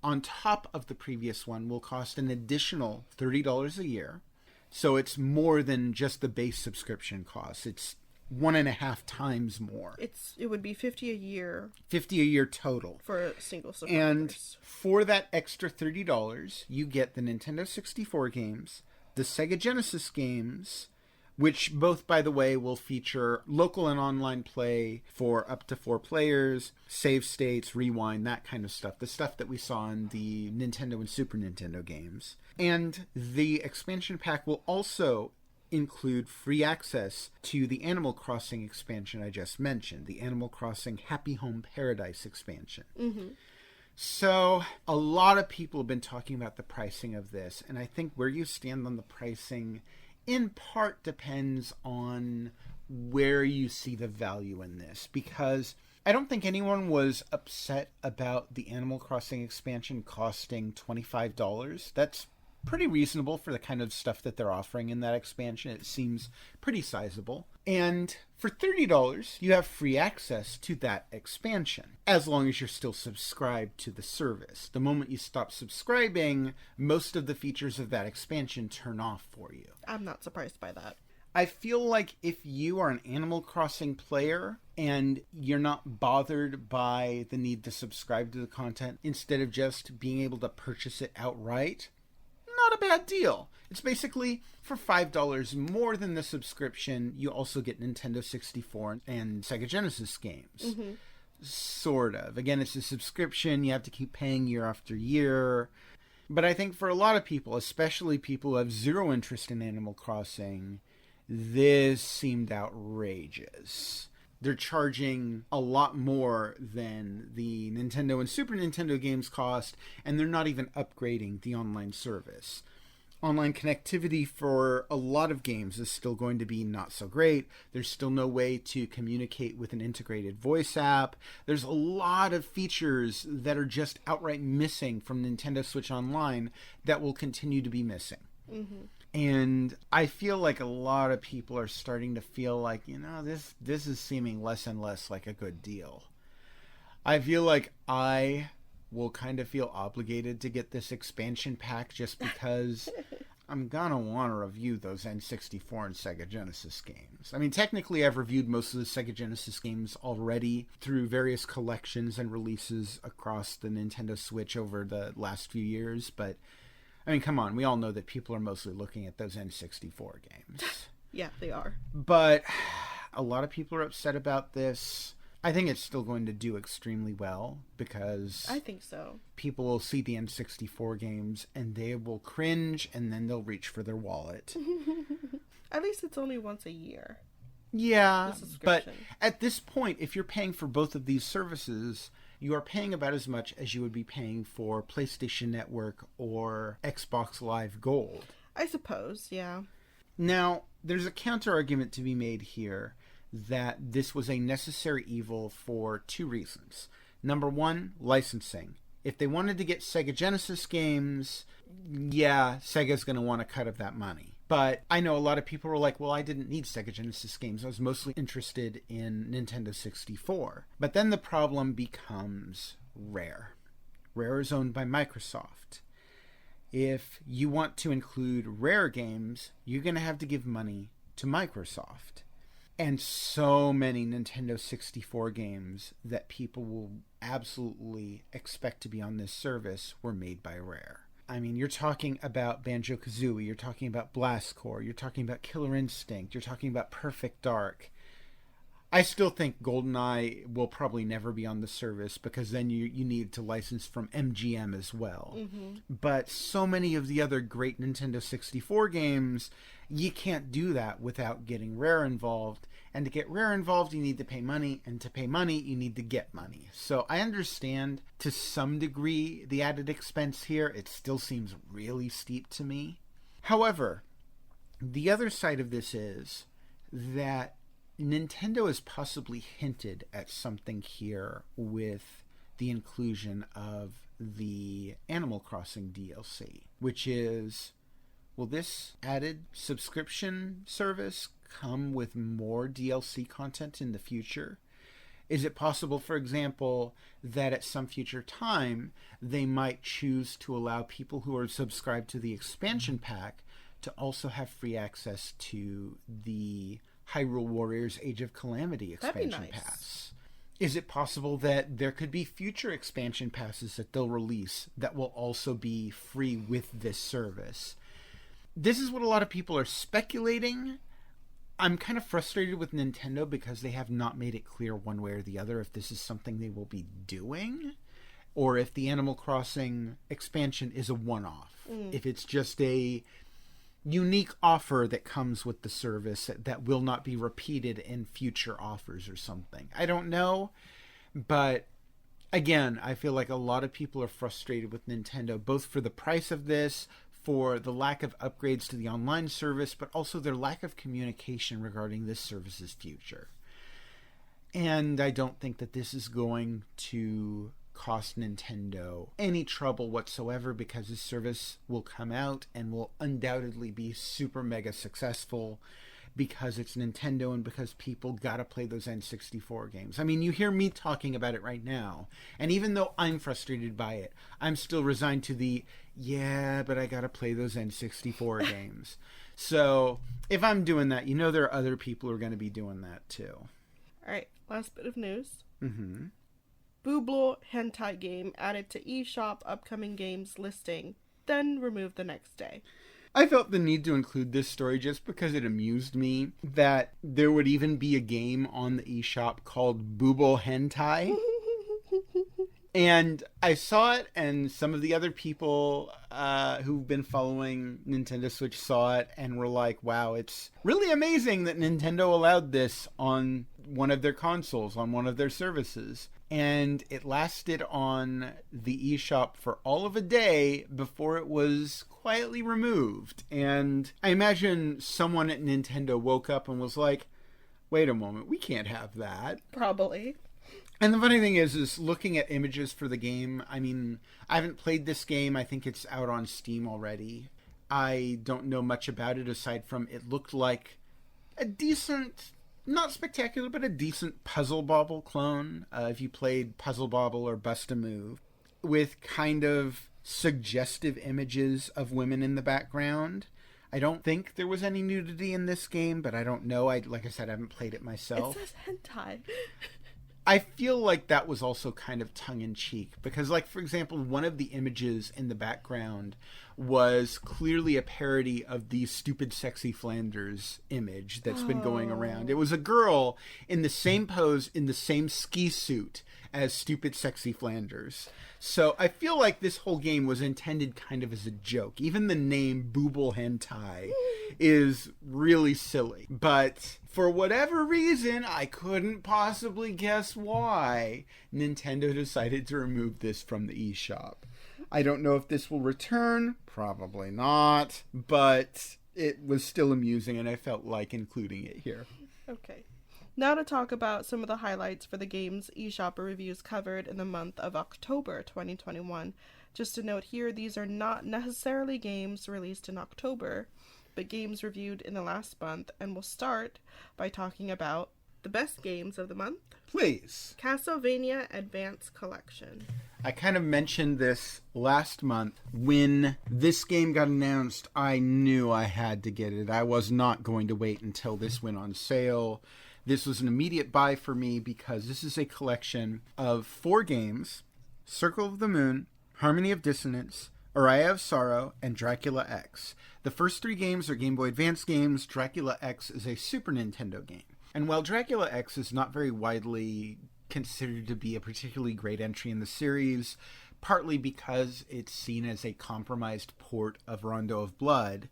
on top of the previous one, will cost an additional $30 a year. So it's more than just the base subscription cost. It's 1.5 times more. It would be $50 a year. $50 a year total. For single subscribers. And for that extra $30, you get the Nintendo 64 games, the Sega Genesis games, which both, by the way, will feature local and online play for up to 4 players, save states, rewind, that kind of stuff. The stuff that we saw in the Nintendo and Super Nintendo games. And the expansion pack will also include free access to the Animal Crossing expansion I just mentioned, the Animal Crossing Happy Home Paradise expansion. Mm-hmm. So a lot of people have been talking about the pricing of this, and I think where you stand on the pricing in part depends on where you see the value in this, because I don't think anyone was upset about the Animal Crossing expansion costing $25. That's pretty reasonable for the kind of stuff that they're offering in that expansion. It seems pretty sizable. And for $30, you have free access to that expansion, as long as you're still subscribed to the service. The moment you stop subscribing, most of the features of that expansion turn off for you. I'm not surprised by that. I feel like if you are an Animal Crossing player and you're not bothered by the need to subscribe to the content, instead of just being able to purchase it outright, not a bad deal. It's basically for $5 more than the subscription, you also get Nintendo 64 and Sega Genesis games. Mm-hmm. Sort of. Again, it's a subscription. You have to keep paying year after year. But I think for a lot of people, especially people who have zero interest in Animal Crossing, this seemed outrageous. They're charging a lot more than the Nintendo and Super Nintendo games cost, and they're not even upgrading the online service. Online connectivity for a lot of games is still going to be not so great. There's still no way to communicate with an integrated voice app. There's a lot of features that are just outright missing from Nintendo Switch Online that will continue to be missing. Mm-hmm. And I feel like a lot of people are starting to feel like, this is seeming less and less like a good deal. I feel like I will kind of feel obligated to get this expansion pack just because I'm gonna want to review those N64 and Sega Genesis games. I mean, technically I've reviewed most of the Sega Genesis games already through various collections and releases across the Nintendo Switch over the last few years, but I mean, come on, we all know that people are mostly looking at those N64 games. Yeah, they are. But a lot of people are upset about this. I think it's still going to do extremely well because I think so. People will see the N64 games and they will cringe and then they'll reach for their wallet. At least it's only once a year. Yeah, but at this point, if you're paying for both of these services, you are paying about as much as you would be paying for PlayStation Network or Xbox Live Gold. I suppose, yeah. Now, there's a counter-argument to be made here that this was a necessary evil for 2 reasons. Number 1, licensing. If they wanted to get Sega Genesis games, yeah, Sega's going to want a cut of that money. But I know a lot of people were like, well, I didn't need Sega Genesis games. I was mostly interested in Nintendo 64. But then the problem becomes Rare. Rare is owned by Microsoft. If you want to include Rare games, you're going to have to give money to Microsoft. And so many Nintendo 64 games that people will absolutely expect to be on this service were made by Rare. I mean, you're talking about Banjo-Kazooie, you're talking about Blast Corps, you're talking about Killer Instinct, you're talking about Perfect Dark. I still think GoldenEye will probably never be on the service because then you need to license from MGM as well. Mm-hmm. But so many of the other great Nintendo 64 games, you can't do that without getting Rare involved. And to get Rare involved, you need to pay money. And to pay money, you need to get money. So I understand to some degree the added expense here. It still seems really steep to me. However, the other side of this is that Nintendo has possibly hinted at something here with the inclusion of the Animal Crossing DLC, which is, will this added subscription service come with more DLC content in the future? Is it possible, for example, that at some future time they might choose to allow people who are subscribed to the expansion pack to also have free access to the Hyrule Warriors Age of Calamity expansion pass? Is it possible that there could be future expansion passes that they'll release that will also be free with this service? This is what a lot of people are speculating. I'm kind of frustrated with Nintendo because they have not made it clear one way or the other if this is something they will be doing or if the Animal Crossing expansion is a one-off. If it's just a unique offer that comes with the service that will not be repeated in future offers or something. I don't know, but again, I feel like a lot of people are frustrated with Nintendo, both for the price of this, for the lack of upgrades to the online service, but also their lack of communication regarding this service's future. And I don't think that this is going to cost Nintendo any trouble whatsoever because this service will come out and will undoubtedly be super mega successful because it's Nintendo and because people gotta play those N64 games. I mean, you hear me talking about it right now, and even though I'm frustrated by it, I'm still resigned to the, yeah, but I gotta play those N64 games. So if I'm doing that, you know there are other people who are going to be doing that too. Alright, last bit of news. Booble Hentai game added to eShop upcoming games listing, then removed the next day. I felt the need to include this story just because it amused me that there would even be a game on the eShop called Booble Hentai. And I saw it, and some of the other people who've been following Nintendo Switch saw it and were like, wow, it's really amazing that Nintendo allowed this on one of their consoles, on one of their services. And it lasted on the eShop for all of a day before it was quietly removed. And I imagine someone at Nintendo woke up and was like, wait a moment, we can't have that. Probably. And the funny thing is looking at images for the game, I mean, I haven't played this game. I think it's out on Steam already. I don't know much about it aside from it looked like a decent, not spectacular, but a decent Puzzle Bobble clone. If you played Puzzle Bobble or Bust a Move, with kind of suggestive images of women in the background. I don't think there was any nudity in this game, but I don't know. Like I said, I haven't played it myself. It says hentai. I feel like that was also kind of tongue-in-cheek because, like, for example, one of the images in the background was clearly a parody of the Stupid Sexy Flanders image that's been going around. It was a girl in the same pose, in the same ski suit as Stupid Sexy Flanders. So I feel like this whole game was intended kind of as a joke. Even the name Booble Hentai is really silly. But for whatever reason, I couldn't possibly guess why, Nintendo decided to remove this from the eShop. I don't know if this will return. Probably not. But it was still amusing and I felt like including it here. Okay. Now to talk about some of the highlights for the games eShopperReviews covered in the month of October 2021. Just to note here, these are not necessarily games released in October. but games reviewed in the last month, and we'll start by talking about the best games of the month. Please. Castlevania Advance Collection. I kind of mentioned this last month. When this game got announced, I knew I had to get it. I was not going to wait until this went on sale. This was an immediate buy for me because this is a collection of 4 games: Circle of the Moon, Harmony of Dissonance, Aria of Sorrow, and Dracula X. The first 3 games are Game Boy Advance games. Dracula X is a Super Nintendo game. And while Dracula X is not very widely considered to be a particularly great entry in the series, partly because it's seen as a compromised port of Rondo of Blood,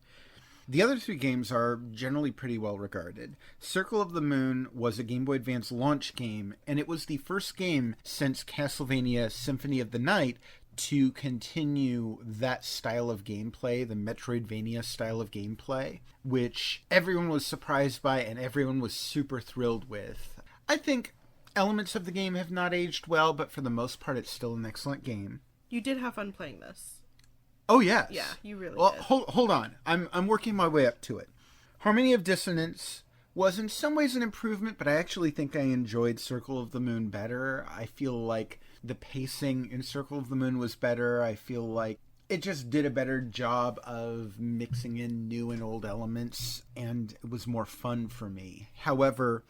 the other 3 games are generally pretty well regarded. Circle of the Moon was a Game Boy Advance launch game, and it was the first game since Castlevania Symphony of the Night to continue that style of gameplay, the Metroidvania style of gameplay, which everyone was surprised by and everyone was super thrilled with. I think elements of the game have not aged well, but for the most part it's still an excellent game. You did have fun playing this. Oh, yes. Yeah, you really did. Hold on. I'm working my way up to it. Harmony of Dissonance was in some ways an improvement, but I actually think I enjoyed Circle of the Moon better. I feel like the pacing in Circle of the Moon was better. I feel like it just did a better job of mixing in new and old elements, and it was more fun for me. However,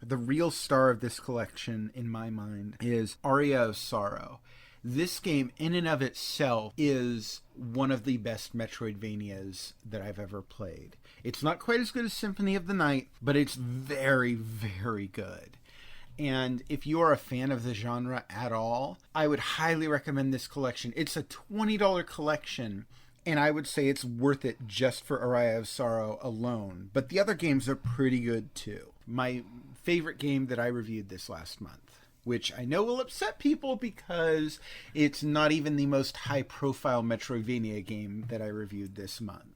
the real star of this collection, in my mind, is Aria of Sorrow. This game, in and of itself, is one of the best Metroidvanias that I've ever played. It's not quite as good as Symphony of the Night, but it's very, very good. And if you are a fan of the genre at all, I would highly recommend this collection. It's a $20 collection, and I would say it's worth it just for Aria of Sorrow alone. But the other games are pretty good too. My favorite game that I reviewed this last month, which I know will upset people because it's not even the most high-profile Metroidvania game that I reviewed this month.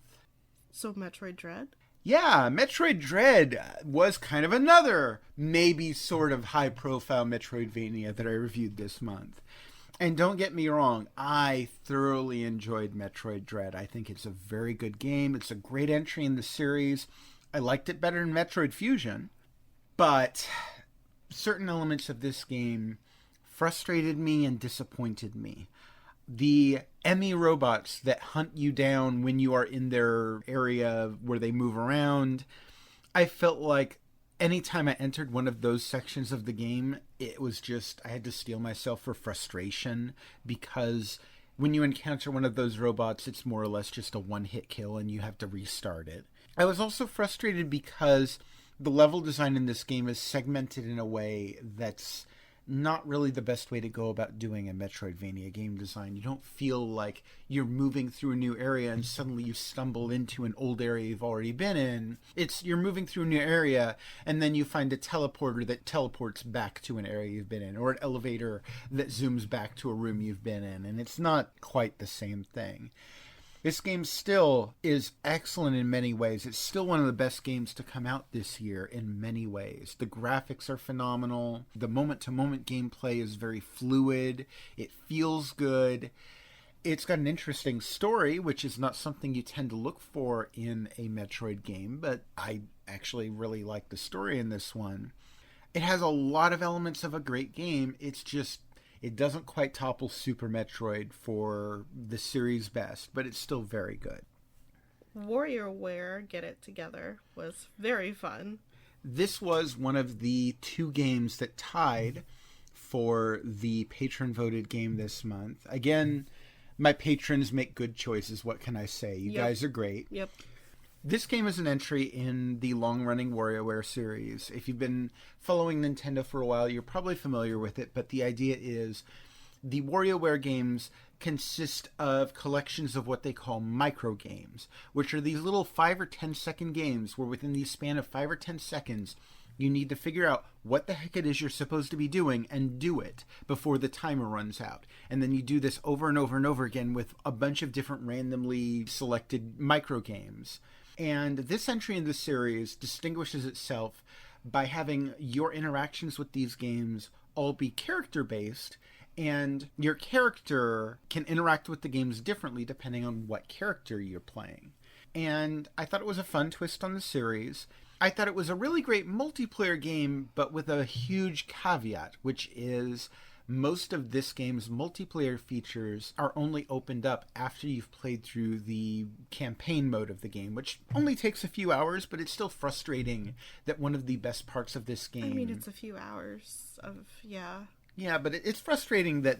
So Metroid Dread? Yeah, Metroid Dread was kind of another maybe sort of high-profile Metroidvania that I reviewed this month. And don't get me wrong, I thoroughly enjoyed Metroid Dread. I think it's a very good game. It's a great entry in the series. I liked it better than Metroid Fusion, but certain elements of this game frustrated me and disappointed me. The Emmy robots that hunt you down when you are in their area where they move around, I felt like anytime I entered one of those sections of the game, it was just, I had to steel myself for frustration, because when you encounter one of those robots, it's more or less just a one-hit kill and you have to restart it. I was also frustrated because the level design in this game is segmented in a way that's not really the best way to go about doing a Metroidvania game design. You don't feel like you're moving through a new area and suddenly you stumble into an old area you've already been in. You're moving through a new area and then you find a teleporter that teleports back to an area you've been in, or an elevator that zooms back to a room you've been in, and it's not quite the same thing. This game still is excellent in many ways. It's still one of the best games to come out this year in many ways. The graphics are phenomenal. The moment-to-moment gameplay is very fluid. It feels good. It's got an interesting story, which is not something you tend to look for in a Metroid game, but I actually really like the story in this one. It has a lot of elements of a great game. It's just, it doesn't quite topple Super Metroid for the series' best, but it's still very good. WarioWare Get It Together was very fun. This was one of the 2 games that tied for the Patron-Voted game this month. Again, my patrons make good choices. What can I say? You guys are great. Yep. This game is an entry in the long-running WarioWare series. If you've been following Nintendo for a while, you're probably familiar with it, but the idea is the WarioWare games consist of collections of what they call micro games, which are these little 5 or 10 second games where within the span of 5 or 10 seconds, you need to figure out what the heck it is you're supposed to be doing and do it before the timer runs out. And then you do this over and over and over again with a bunch of different randomly selected micro games. And this entry in the series distinguishes itself by having your interactions with these games all be character-based, and your character can interact with the games differently depending on what character you're playing. and I thought it was a fun twist on the series. I thought it was a really great multiplayer game, but with a huge caveat, which is most of this game's multiplayer features are only opened up after you've played through the campaign mode of the game, which only takes a few hours, but it's still frustrating that one of the best parts of this game... I mean, it's a few hours of, yeah. Yeah, but it's frustrating that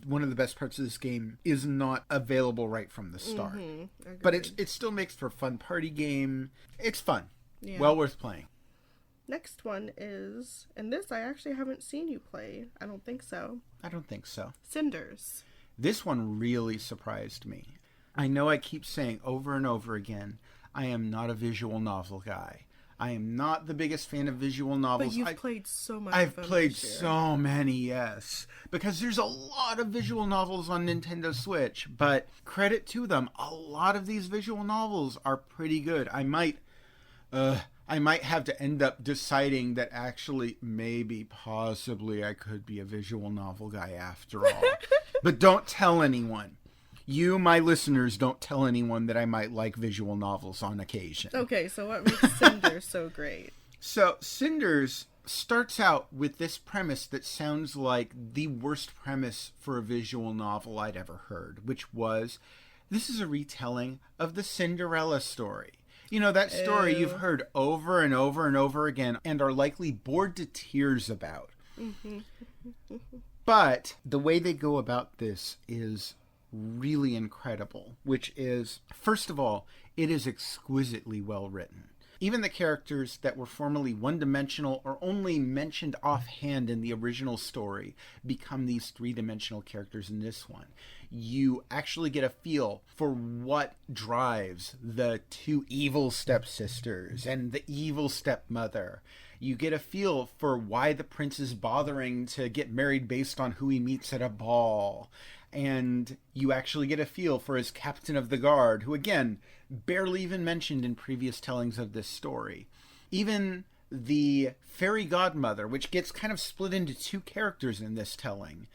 one of the best parts of this game is not available right from the start. But it still makes for a fun party game. It's fun. Yeah. Well worth playing. Next one is, and this I actually haven't seen you play. I don't think so. I don't think so. Cinders. This one really surprised me. I know I keep saying over and over again, I am not a visual novel guy. I am not the biggest fan of visual novels. But you've played so much. I've played so many, yes. Because there's a lot of visual novels on Nintendo Switch. But credit to them, a lot of these visual novels are pretty good. I might have to end up deciding that actually, maybe, possibly, I could be a visual novel guy after all. But don't tell anyone. You, my listeners, don't tell anyone that I might like visual novels on occasion. Okay, so what makes Cinders so great? So, Cinders starts out with this premise that sounds like the worst premise for a visual novel I'd ever heard, which was, this is a retelling of the Cinderella story. You know, that story you've heard over and over and over again and are likely bored to tears about. But the way they go about this is really incredible, which is, first of all, it is exquisitely well written. Even the characters that were formerly one-dimensional or only mentioned offhand in the original story become these three-dimensional characters in this one. You actually get a feel for what drives the two evil stepsisters and the evil stepmother. You get a feel for why the prince is bothering to get married based on who he meets at a ball. And you actually get a feel for his captain of the guard, who, again, barely even mentioned in previous tellings of this story. Even the fairy godmother, which gets kind of split into two characters in this telling,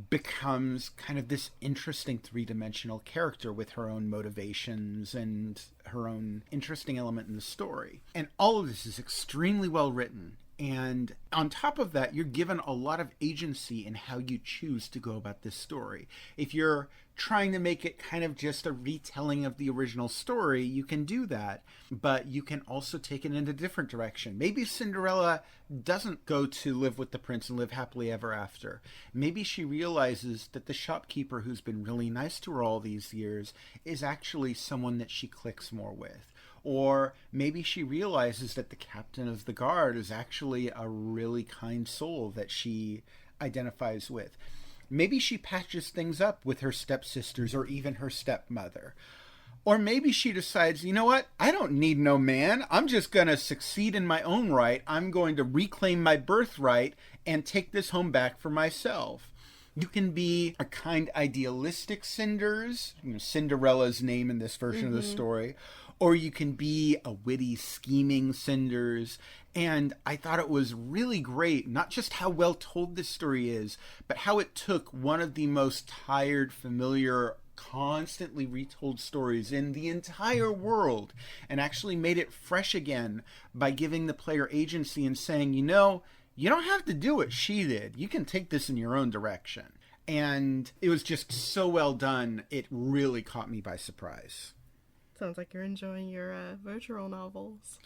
becomes kind of this interesting three-dimensional character with her own motivations and her own interesting element in the story. And all of this is extremely well written. And on top of that, you're given a lot of agency in how you choose to go about this story. If you're trying to make it kind of just a retelling of the original story, you can do that. But you can also take it in a different direction. Maybe Cinderella doesn't go to live with the prince and live happily ever after. Maybe she realizes that the shopkeeper who's been really nice to her all these years is actually someone that she clicks more with. Or maybe she realizes that the captain of the guard is actually a really kind soul that she identifies with. Maybe she patches things up with her stepsisters or even her stepmother. Or maybe she decides, you know what? I don't need no man. I'm just going to succeed in my own right. I'm going to reclaim my birthright and take this home back for myself. You can be a kind, idealistic Cinders, Cinderella's name in this version of the story. Or you can be a witty, scheming Cinders. And I thought it was really great, not just how well told this story is, but how it took one of the most tired, familiar, constantly retold stories in the entire world and actually made it fresh again by giving the player agency and saying, you know, you don't have to do what she did. You can take this in your own direction. And it was just so well done. It really caught me by surprise. Sounds like you're enjoying your virtual novels.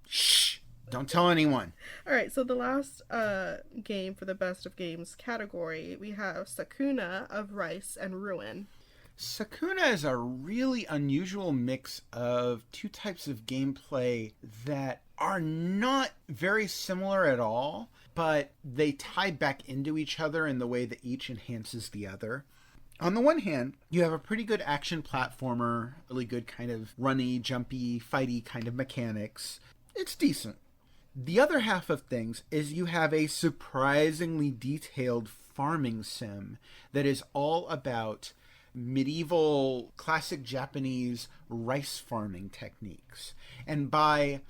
Shh! Don't tell anyone. All right, so the last game for the best of games category, we have Sakuna of Rice and Ruin. Sakuna is a really unusual mix of two types of gameplay that are not very similar at all, but they tie back into each other in the way that each enhances the other. On the one hand, you have a pretty good action platformer, really good kind of runny, jumpy, fighty kind of mechanics. It's decent. The other half of things is you have a surprisingly detailed farming sim that is all about medieval, classic Japanese rice farming techniques. And by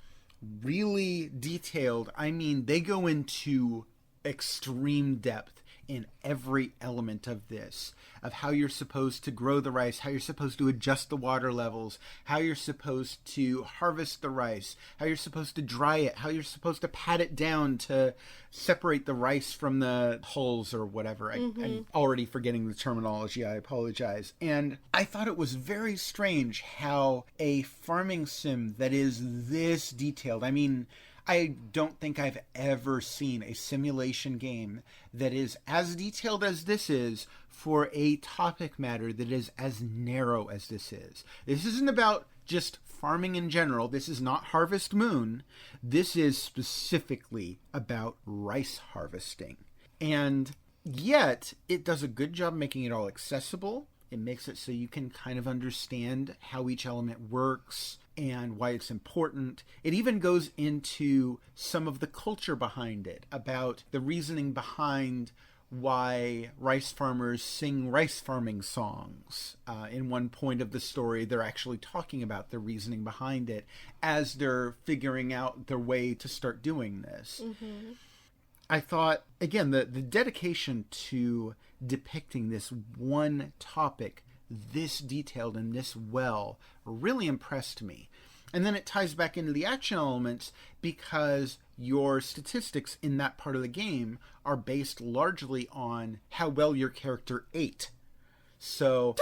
really detailed, I mean they go into extreme depth in every element of this, of how you're supposed to grow the rice, how you're supposed to adjust the water levels, how you're supposed to harvest the rice, how you're supposed to dry it, how you're supposed to pat it down to separate the rice from the hulls or whatever. I'm already forgetting the terminology. I apologize. And I thought it was very strange how a farming sim that is this detailed, I mean, I don't think I've ever seen a simulation game that is as detailed as this is for a topic matter that is as narrow as this is. This isn't about just farming in general. This is not Harvest Moon. This is specifically about rice harvesting. And yet, it does a good job making it all accessible. It makes it so you can kind of understand how each element works and why it's important. It even goes into some of the culture behind it, about the reasoning behind why rice farmers sing rice farming songs. In one point of the story, they're actually talking about the reasoning behind it as they're figuring out their way to start doing this. I thought, again, the dedication to depicting this one topic this detailed and this well really impressed me. And then it ties back into the action elements because your statistics in that part of the game are based largely on how well your character ate. So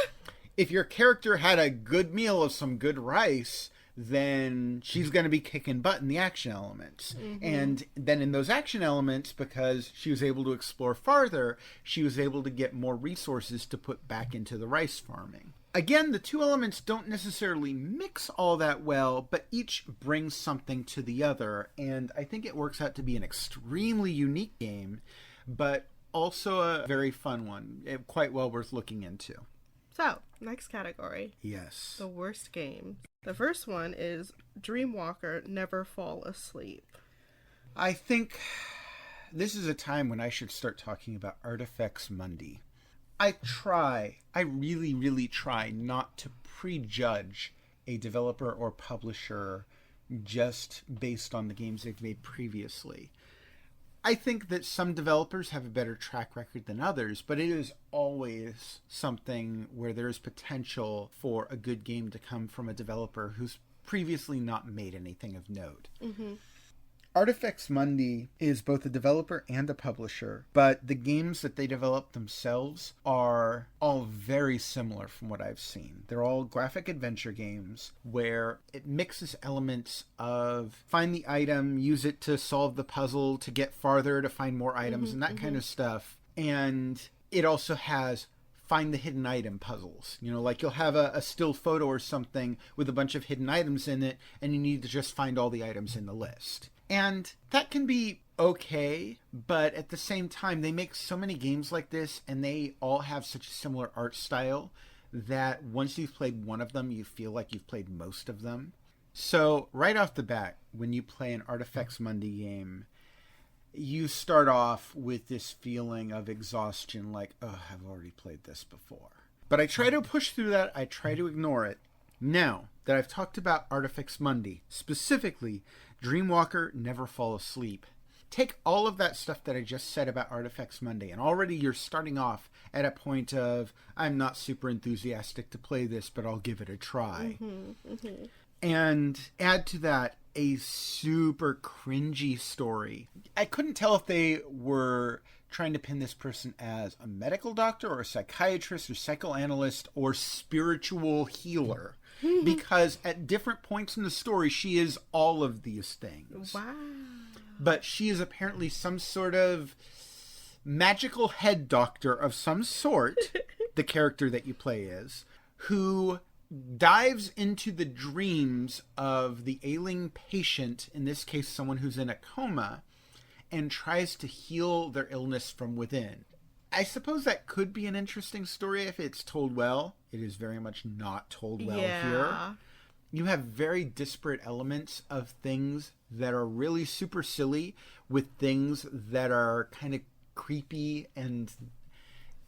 if your character had a good meal of some good rice, then she's going to be kicking butt in the action elements. And then in those action elements, because she was able to explore farther, she was able to get more resources to put back into the rice farming. Again, the two elements don't necessarily mix all that well, but each brings something to the other, and I think it works out to be an extremely unique game, but also a very fun one, quite well worth looking into. So, next category. Yes. The worst game. The first one is Dreamwalker Never Fall Asleep. I think this is a time when I should start talking about Artifex Mundi. I really, really try not to prejudge a developer or publisher just based on the games they've made previously. I think that some developers have a better track record than others, but it is always something where there's potential for a good game to come from a developer who's previously not made anything of note. Artifex Mundi is both a developer and a publisher, but the games that they develop themselves are all very similar from what I've seen. They're all graphic adventure games where it mixes elements of find the item, use it to solve the puzzle, to get farther, to find more items, and that kind of stuff. And it also has find the hidden item puzzles. You know, like you'll have a still photo or something with a bunch of hidden items in it, and you need to just find all the items in the list. And that can be okay, but at the same time, they make so many games like this, and they all have such a similar art style that once you've played one of them, you feel like you've played most of them. So right off the bat, when you play an Artifex Mundi game, you start off with this feeling of exhaustion, like, oh, I've already played this before. But I try to push through that. I try to ignore it. Now that I've talked about Artifex Mundi, specifically Dreamwalker Never Fall Asleep, take all of that stuff that I just said about Artifex Mundi, and already you're starting off at a point of, I'm not super enthusiastic to play this, but I'll give it a try. And add to that a super cringy story. I couldn't tell if they were trying to pin this person as a medical doctor or a psychiatrist or psychoanalyst or spiritual healer. Because at different points in the story, she is all of these things. Wow. But she is apparently some sort of magical head doctor of some sort, the character that you play is, who dives into the dreams of the ailing patient, in this case someone who's in a coma, and tries to heal their illness from within. I suppose that could be an interesting story if it's told well. It is very much not told well here. You have very disparate elements of things that are really super silly with things that are kind of creepy, and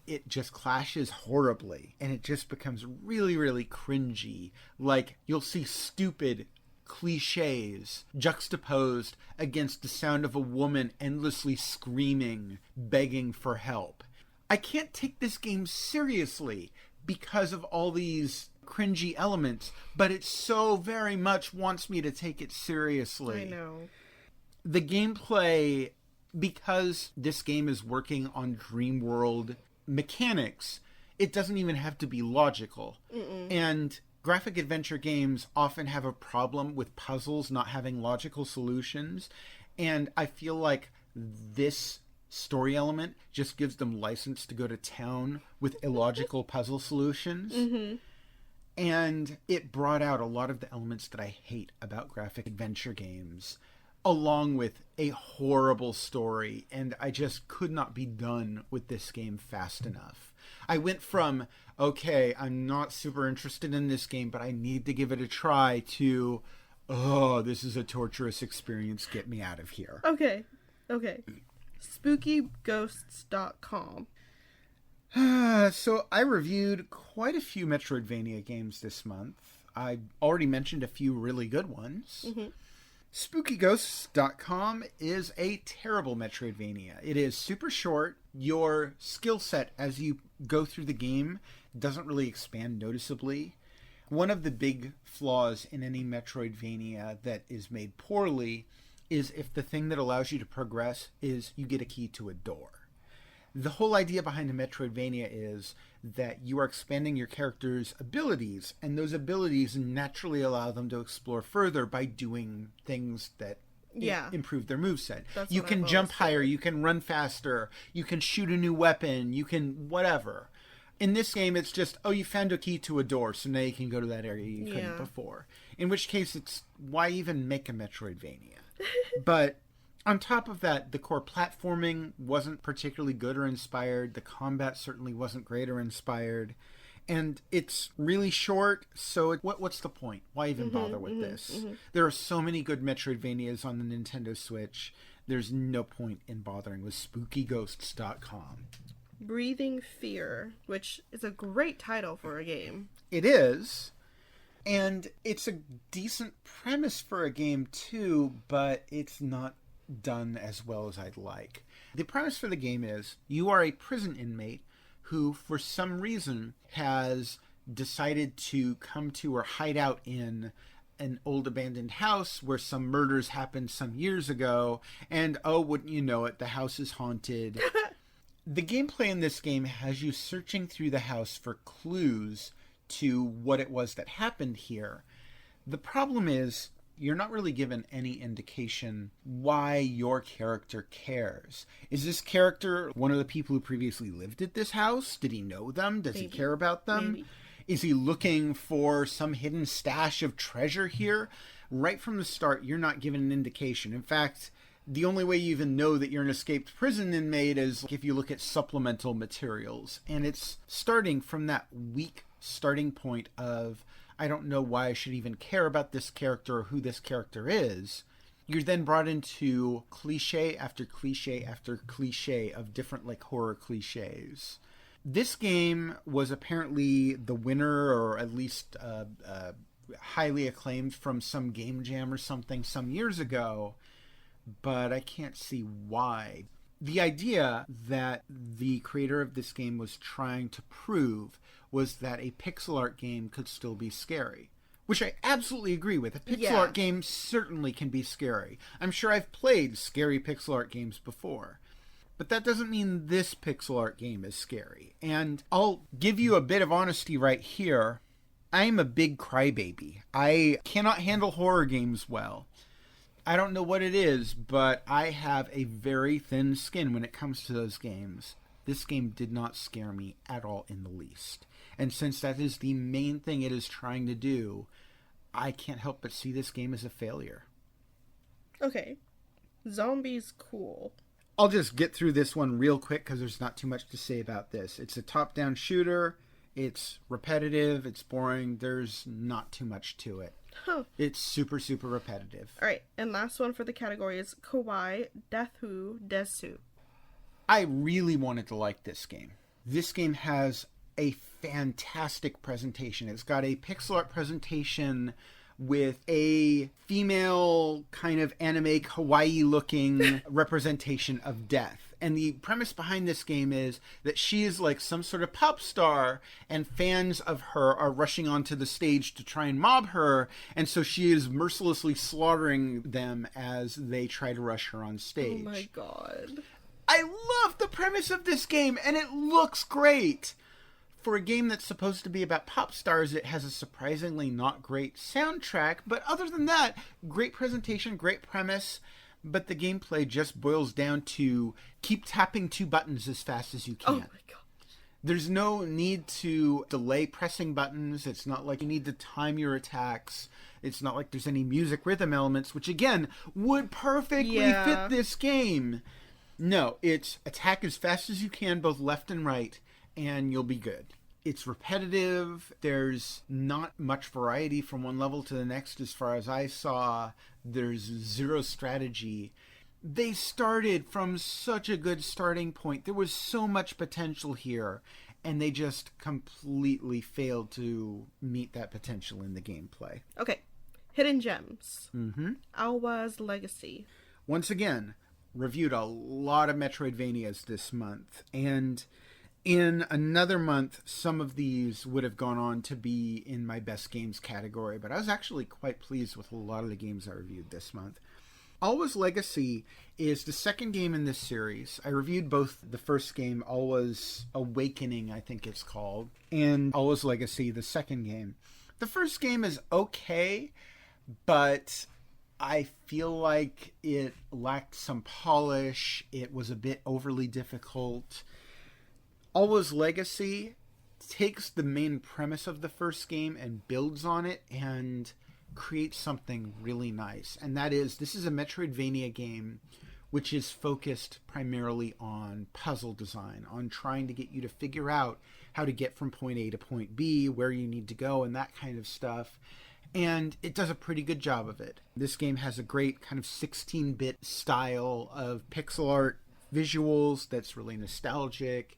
it just clashes horribly. And it just becomes really, really cringy. Like, you'll see stupid cliches juxtaposed against the sound of a woman endlessly screaming, begging for help. I can't take this game seriously because of all these cringy elements, but it so very much wants me to take it seriously. I know. The gameplay, because this game is working on dream world mechanics, it doesn't even have to be logical. And graphic adventure games often have a problem with puzzles not having logical solutions, and I feel like this story element just gives them license to go to town with illogical puzzle solutions. And it brought out a lot of the elements that I hate about graphic adventure games, along with a horrible story, and I just could not be done with this game fast enough. I went from, okay, I'm not super interested in this game, but I need to give it a try, to, oh, this is a torturous experience, get me out of here. Okay. SpookyGhosts.com. So I reviewed quite a few Metroidvania games this month. I already mentioned a few really good ones. SpookyGhosts.com is a terrible Metroidvania. It is super short. Your skill set as you go through the game doesn't really expand noticeably. One of the big flaws in any Metroidvania that is made poorly is if the thing that allows you to progress is you get a key to a door. The whole idea behind a Metroidvania is that you are expanding your character's abilities, and those abilities naturally allow them to explore further by doing things that improve their moveset. You can jump higher, you can run faster, you can shoot a new weapon, you can whatever. In this game, it's just, oh, you found a key to a door, so now you can go to that area you couldn't before. In which case, it's, why even make a Metroidvania? But on top of that, the core platforming wasn't particularly good or inspired. The combat certainly wasn't great or inspired. And it's really short, so what's the point? Why even bother with this? There are so many good Metroidvanias on the Nintendo Switch. There's no point in bothering with SpookyGhosts.com. Breathing Fear, which is a great title for a game. It is. And it's a decent premise for a game, too, but it's not done as well as I'd like. The premise for the game is you are a prison inmate who, for some reason, has decided to come to or hide out in an old abandoned house where some murders happened some years ago, and oh, wouldn't you know it, the house is haunted. The gameplay in this game has you searching through the house for clues to what it was that happened here. The problem is you're not really given any indication why your character cares. Is this character one of the people who previously lived at this house? Did he know them? Does he care about them? Maybe. Is he looking for some hidden stash of treasure here? Right from the start, you're not given an indication. In fact, the only way you even know that you're an escaped prison inmate is if you look at supplemental materials. And it's starting from that weak starting point of, I don't know why I should even care about this character or who this character is. You're then brought into cliche after cliche after cliche of different horror cliches. This game was apparently the winner, or at least highly acclaimed from some game jam or something some years ago, but I can't see why. The idea that the creator of this game was trying to prove was that a pixel art game could still be scary, which I absolutely agree with. A pixel art game certainly can be scary. I'm sure I've played scary pixel art games before, but that doesn't mean this pixel art game is scary. And I'll give you a bit of honesty right here. I'm a big crybaby. I cannot handle horror games well. I don't know what it is, but I have a very thin skin when it comes to those games. This game did not scare me at all in the least. And since that is the main thing it is trying to do, I can't help but see this game as a failure. Okay. Zombies cool. I'll just get through this one real quick because there's not too much to say about this. It's a top-down shooter. It's repetitive. It's boring. There's not too much to it. Huh. It's super, super repetitive. All right, and last one for the category is Kawaii Deathoo Desu. I really wanted to like this game. This game has a fantastic presentation. It's got a pixel art presentation with a female kind of anime kawaii looking representation of death. And the premise behind this game is that she is like some sort of pop star, and fans of her are rushing onto the stage to try and mob her, and so she is mercilessly slaughtering them as they try to rush her on stage. Oh my god. I love the premise of this game, and it looks great. For a game that's supposed to be about pop stars, it has a surprisingly not great soundtrack, but other than that, great presentation, great premise, but the gameplay just boils down to keep tapping 2 buttons as fast as you can. Oh my god. There's no need to delay pressing buttons. It's not like you need to time your attacks. It's not like there's any music rhythm elements, which again would perfectly fit this game. No, it's attack as fast as you can, both left and right, and you'll be good. It's repetitive. There's not much variety from one level to the next as far as I saw. There's zero strategy. They started from such a good starting point. There was so much potential here, and they just completely failed to meet that potential in the gameplay. Okay, hidden gems. Mm-hmm. Alwa's Legacy. Once again, reviewed a lot of Metroidvanias this month, and in another month, some of these would have gone on to be in my best games category, but I was actually quite pleased with a lot of the games I reviewed this month. Alwa's Legacy is the second game in this series. I reviewed both the first game, Alwa's Awakening, I think it's called, and Alwa's Legacy, the second game. The first game is okay, but I feel like it lacked some polish. It was a bit overly difficult. Alwa's Legacy takes the main premise of the first game and builds on it and creates something really nice. And that is, this is a Metroidvania game which is focused primarily on puzzle design, on trying to get you to figure out how to get from point A to point B, where you need to go, and that kind of stuff. And it does a pretty good job of it. This game has a great kind of 16-bit style of pixel art visuals that's really nostalgic.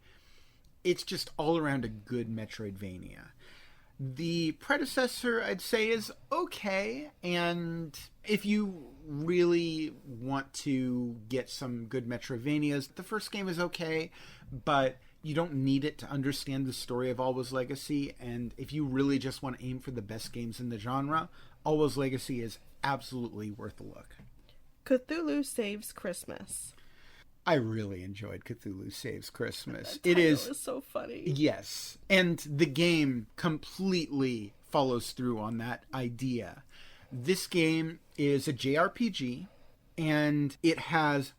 It's just all around a good Metroidvania. The predecessor, I'd say, is okay, and if you really want to get some good Metroidvanias, the first game is okay, but you don't need it to understand the story of Alwa's Legacy, and if you really just want to aim for the best games in the genre, Alwa's Legacy is absolutely worth a look. Cthulhu Saves Christmas. I really enjoyed Cthulhu Saves Christmas. That title is so funny. Yes. And the game completely follows through on that idea. This game is a JRPG, and it has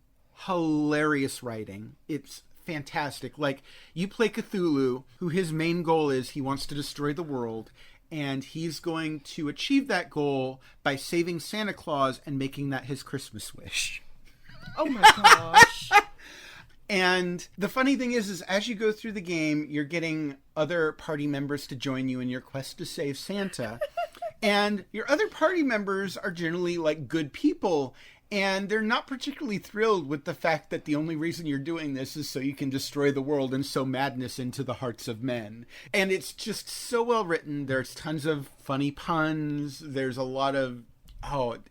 hilarious writing. It's fantastic. Like, you play Cthulhu, who his main goal is he wants to destroy the world, and he's going to achieve that goal by saving Santa Claus and making that his Christmas wish. Oh my gosh. And the funny thing is as you go through the game, you're getting other party members to join you in your quest to save Santa. And your other party members are generally like good people, and they're not particularly thrilled with the fact that the only reason you're doing this is so you can destroy the world and sow madness into the hearts of men. And it's just so well written. There's tons of funny puns. There's a lot of,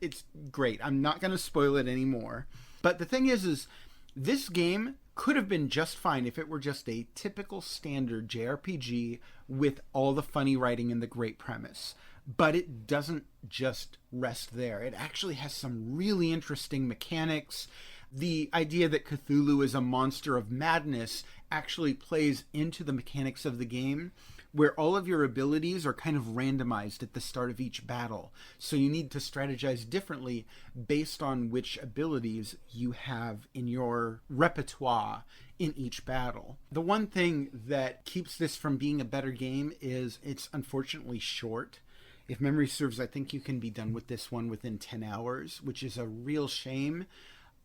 it's great. I'm not going to spoil it anymore. But the thing is this game could have been just fine if it were just a typical standard JRPG with all the funny writing and the great premise. But it doesn't just rest there. It actually has some really interesting mechanics. The idea that Cthulhu is a monster of madness actually plays into the mechanics of the game, where all of your abilities are kind of randomized at the start of each battle. So you need to strategize differently based on which abilities you have in your repertoire in each battle. The one thing that keeps this from being a better game is it's unfortunately short. If memory serves, I think you can be done with this one within 10 hours, which is a real shame.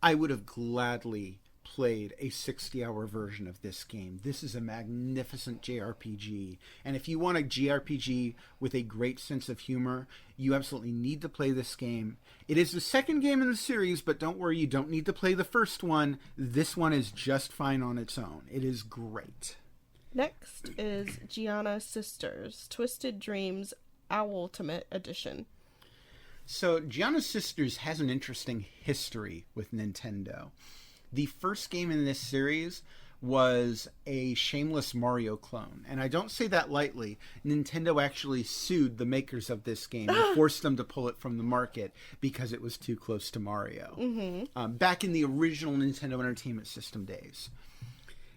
I would have gladly played a 60-hour version of this game. This is a magnificent JRPG, and if you want a JRPG with a great sense of humor, you absolutely need to play this game. It is the second game in the series, but don't worry, you don't need to play the first one. This one is just fine on its own. It is great. Next is Gianna Sisters, Twisted Dreams Ultimate Edition. So Gianna Sisters has an interesting history with Nintendo. The first game in this series was a shameless Mario clone. And I don't say that lightly. Nintendo actually sued the makers of this game and forced them to pull it from the market because it was too close to Mario. Back in the original Nintendo Entertainment System days.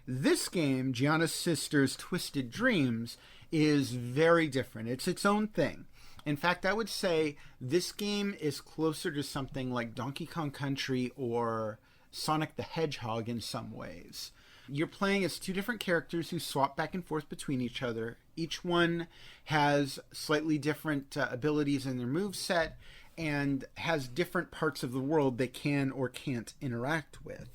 This game, Gianna's Sisters Twisted Dreams, is very different. It's its own thing. In fact, I would say this game is closer to something like Donkey Kong Country or Sonic the Hedgehog in some ways. You're playing as two different characters who swap back and forth between each other. Each one has slightly different abilities in their moveset and has different parts of the world they can or can't interact with.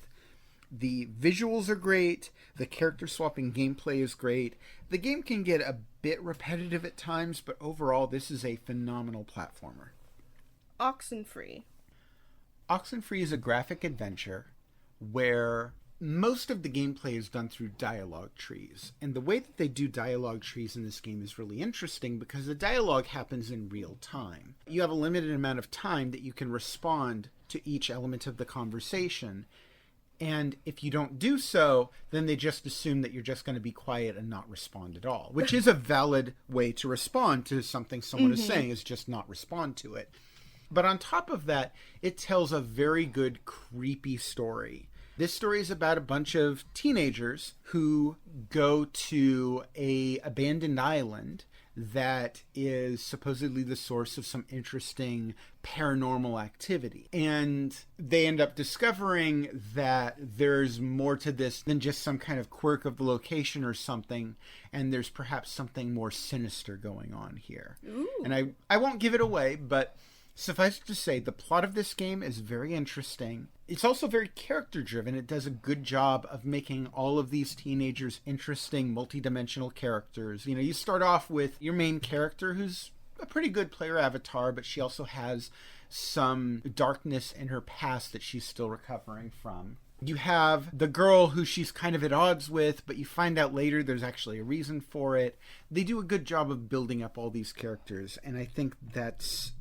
The visuals are great. The character swapping gameplay is great. The game can get a bit repetitive at times, but overall this is a phenomenal platformer. Oxenfree. Oxenfree is a graphic adventure where most of the gameplay is done through dialogue trees. And the way that they do dialogue trees in this game is really interesting because the dialogue happens in real time. You have a limited amount of time that you can respond to each element of the conversation. And if you don't do so, then they just assume that you're just going to be quiet and not respond at all, which is a valid way to respond to something someone is saying, is just not respond to it. But on top of that, it tells a very good, creepy story. This story is about a bunch of teenagers who go to a abandoned island that is supposedly the source of some interesting paranormal activity. And they end up discovering that there's more to this than just some kind of quirk of the location or something, and there's perhaps something more sinister going on here. Ooh. And I won't give it away, but suffice it to say, the plot of this game is very interesting. It's also very character-driven. It does a good job of making all of these teenagers interesting, multi-dimensional characters. You know, you start off with your main character, who's a pretty good player avatar, but she also has some darkness in her past that she's still recovering from. You have the girl who she's kind of at odds with, but you find out later there's actually a reason for it. They do a good job of building up all these characters, and I think that's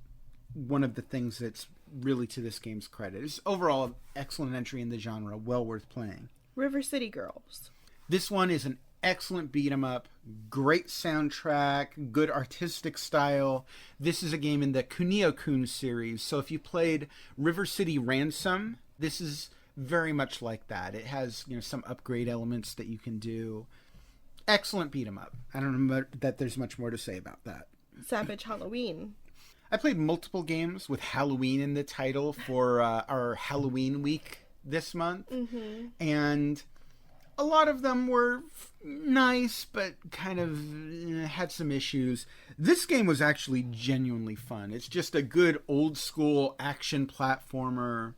one of the things that's really to this game's credit. It's overall an excellent entry in the genre, well worth playing. River City Girls. This one is an excellent beat-em-up, great soundtrack, good artistic style. This is a game in the Kunio-kun series, so if you played River City Ransom, this is very much like that. It has, you know, some upgrade elements that you can do. Excellent beat-em-up. I don't know that there's much more to say about that. Savage Halloween. I played multiple games with Halloween in the title for our Halloween week this month. And a lot of them were nice, but kind of had some issues. This game was actually genuinely fun. It's just a good old school action platformer.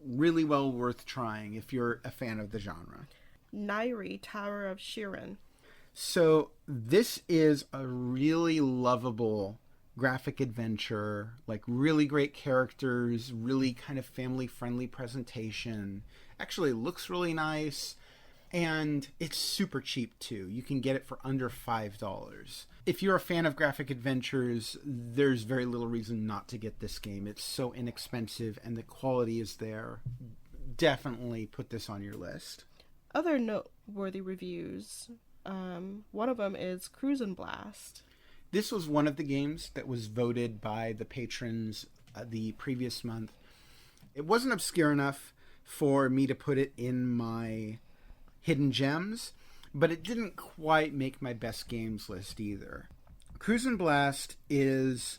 Really well worth trying if you're a fan of the genre. Nairi, Tower of Shirin. So this is a really lovable graphic adventure, like really great characters, really kind of family-friendly presentation. Actually looks really nice, and it's super cheap too. You can get it for under $5. If you're a fan of graphic adventures, there's very little reason not to get this game. It's so inexpensive, and the quality is there. Definitely put this on your list. Other noteworthy reviews. One of them is Cruisin' Blast. This was one of the games that was voted by the patrons the previous month. It wasn't obscure enough for me to put it in my hidden gems, but it didn't quite make my best games list either. Cruisin' Blast is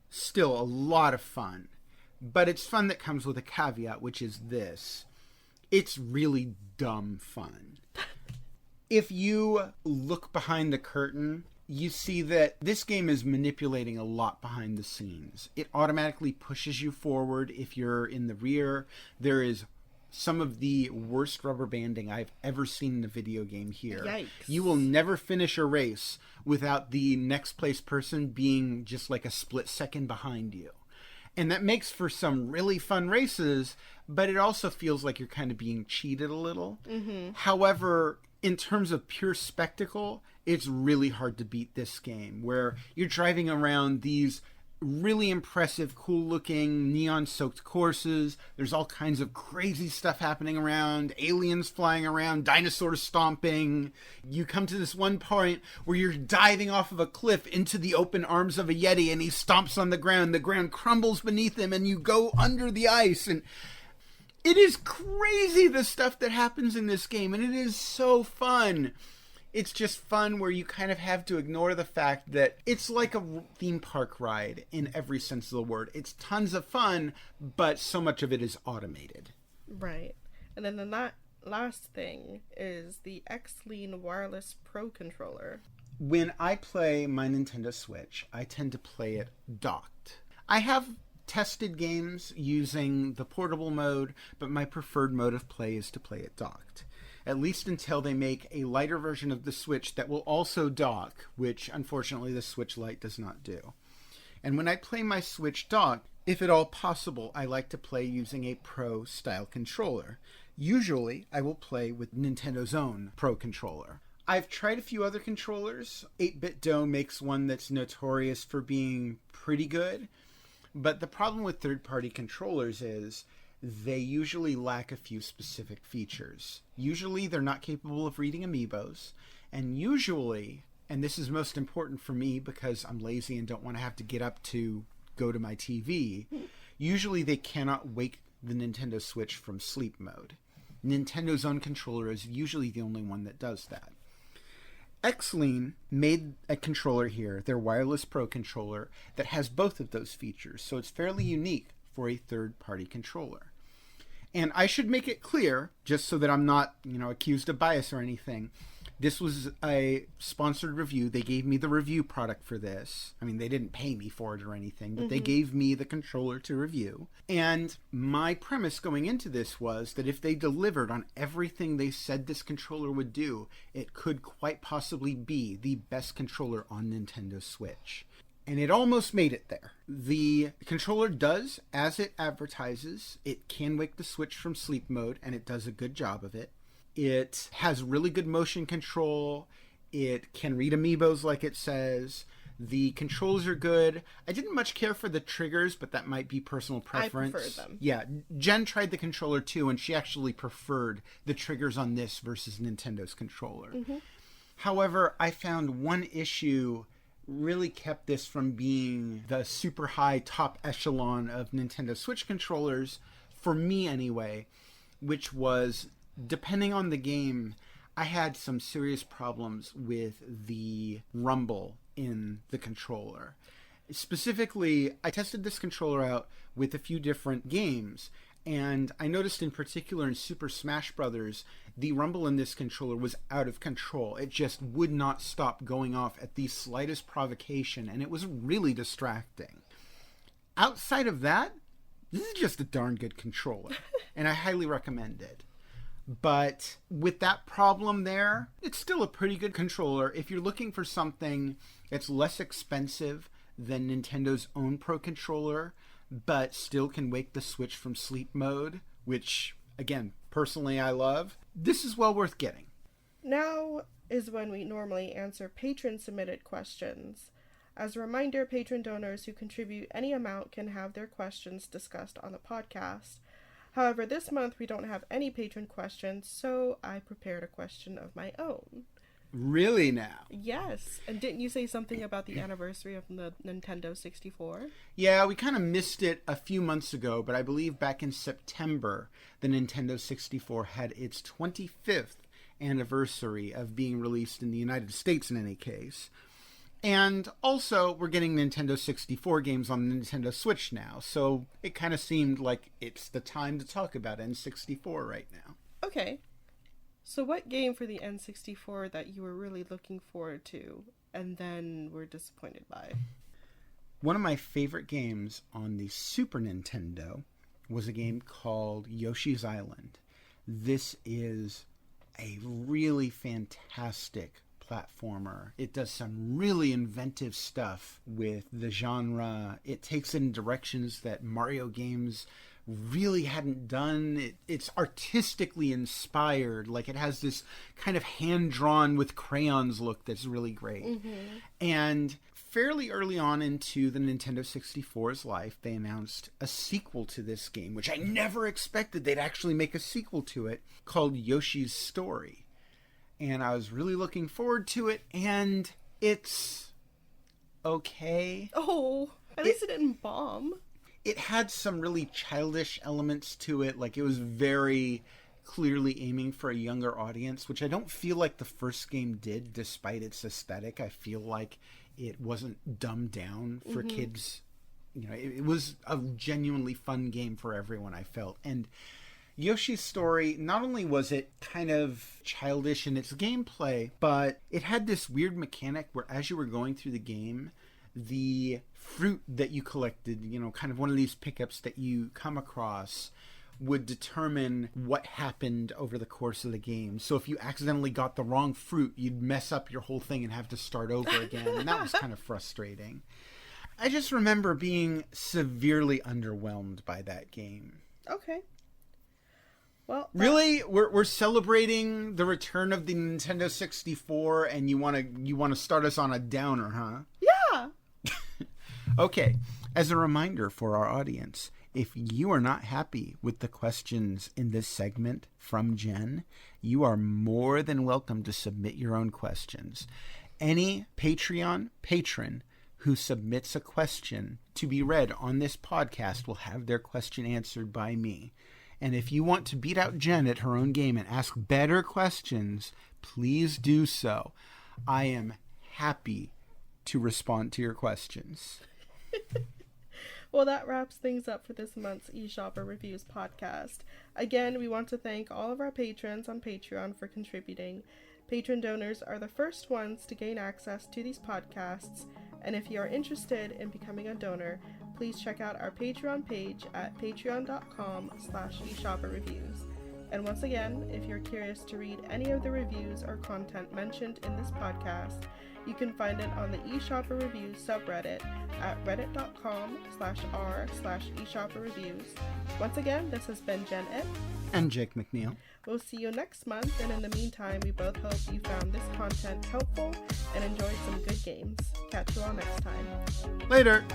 still a lot of fun, but it's fun that comes with a caveat, which is this. It's really dumb fun. If you look behind the curtain, you see that this game is manipulating a lot behind the scenes. It automatically pushes you forward if you're in the rear. There is some of the worst rubber banding I've ever seen in a video game here. Yikes. You will never finish a race without the next place person being just like a split second behind you. And that makes for some really fun races, but it also feels like you're kind of being cheated a little. However, in terms of pure spectacle, it's really hard to beat this game, where you're driving around these really impressive, cool-looking, neon-soaked courses. There's all kinds of crazy stuff happening around, aliens flying around, dinosaurs stomping. You come to this one point where you're diving off of a cliff into the open arms of a Yeti, and he stomps on the ground crumbles beneath him, and you go under the ice, and it is crazy the stuff that happens in this game, and it is so fun. It's just fun where you kind of have to ignore the fact that it's like a theme park ride in every sense of the word. It's tons of fun, but so much of it is automated. Right. And then the last thing is the X-Lean Wireless Pro Controller. When I play my Nintendo Switch, I tend to play it docked. I have tested games using the portable mode, but my preferred mode of play is to play it docked. At least until they make a lighter version of the Switch that will also dock, which unfortunately the Switch Lite does not do. And when I play my Switch docked, if at all possible, I like to play using a Pro style controller. Usually, I will play with Nintendo's own Pro controller. I've tried a few other controllers. 8-Bit Do makes one that's notorious for being pretty good. But the problem with third-party controllers is they usually lack a few specific features. Usually they're not capable of reading amiibos, and usually, and this is most important for me because I'm lazy and don't want to have to get up to go to my TV, usually they cannot wake the Nintendo Switch from sleep mode. Nintendo's own controller is usually the only one that does that. X-Lean made a controller here, their Wireless Pro controller, that has both of those features, so it's fairly unique for a third-party controller. And I should make it clear, just so that I'm not, accused of bias or anything, this was a sponsored review. They gave me the review product for this. I mean, they didn't pay me for it or anything, but they gave me the controller to review. And my premise going into this was that if they delivered on everything they said this controller would do, it could quite possibly be the best controller on Nintendo Switch. And it almost made it there. The controller does as it advertises. It can wake the Switch from sleep mode, and it does a good job of it. It has really good motion control. It can read amiibos like it says. The controls are good. I didn't much care for the triggers, but that might be personal preference. I preferred them. Yeah, Jen tried the controller too, and she actually preferred the triggers on this versus Nintendo's controller. However, I found one issue really kept this from being the super high top echelon of Nintendo Switch controllers, for me anyway, which was, depending on the game, I had some serious problems with the rumble in the controller. Specifically, I tested this controller out with a few different games, and I noticed in particular in Super Smash Bros., the rumble in this controller was out of control. It just would not stop going off at the slightest provocation, and it was really distracting. Outside of that, this is just a darn good controller, and I highly recommend it. But with that problem there, it's still a pretty good controller. If you're looking for something that's less expensive than Nintendo's own Pro controller, but still can wake the Switch from sleep mode, which, again, personally I love, this is well worth getting. Now is when we normally answer patron-submitted questions. As a reminder, patron donors who contribute any amount can have their questions discussed on the podcast. However, this month we don't have any patron questions, so I prepared a question of my own. Really now? Yes. And didn't you say something about the anniversary of the Nintendo 64? Yeah, we kind of missed it a few months ago, but I believe back in September, the Nintendo 64 had its 25th anniversary of being released in the United States in any case. And also, we're getting Nintendo 64 games on the Nintendo Switch now, so it kind of seemed like it's the time to talk about N64 right now. Okay. So what game for the N64 that you were really looking forward to and then were disappointed by? One of my favorite games on the Super Nintendo was a game called Yoshi's Island. This is a really fantastic platformer. It does some really inventive stuff with the genre. It takes it in directions that Mario games really hadn't done. It's artistically inspired. Like, it has this kind of hand-drawn with crayons look that's really great. And fairly early on into the Nintendo 64's life, they announced a sequel to this game, which I never expected they'd actually make a sequel to it, called Yoshi's Story. And I was really looking forward to it, and it's okay. Oh, at least it didn't bomb. It had some really childish elements to it, like it was very clearly aiming for a younger audience, which I don't feel like the first game did, despite its aesthetic. I feel like it wasn't dumbed down for kids. You know, it was a genuinely fun game for everyone, I felt. And Yoshi's Story, not only was it kind of childish in its gameplay, but it had this weird mechanic where as you were going through the game, the fruit that you collected, you know, kind of one of these pickups that you come across, would determine what happened over the course of the game. So if you accidentally got the wrong fruit, you'd mess up your whole thing and have to start over again. And that was kind of frustrating. I just remember being severely underwhelmed by that game. Okay. Well, really, we're celebrating the return of the Nintendo 64, and you want to start us on a downer, huh? Yeah. Okay. As a reminder for our audience, if you are not happy with the questions in this segment from Jen, you are more than welcome to submit your own questions. Any Patreon patron who submits a question to be read on this podcast will have their question answered by me. And if you want to beat out Jen at her own game and ask better questions, please do so. I am happy to respond to your questions. Well, that wraps things up for this month's eShopperReviews podcast. Again, we want to thank all of our patrons on Patreon for contributing. Patron donors are the first ones to gain access to these podcasts, and if you are interested in becoming a donor, please check out our Patreon page at patreon.com/eShopperReviews. And once again, if you're curious to read any of the reviews or content mentioned in this podcast, you can find it on the eShopperReviews subreddit at reddit.com/r/eShopperReviews. Once again, this has been Jen and Jake McNeil. We'll see you next month, and in the meantime, we both hope you found this content helpful and enjoyed some good games. Catch you all next time. Later!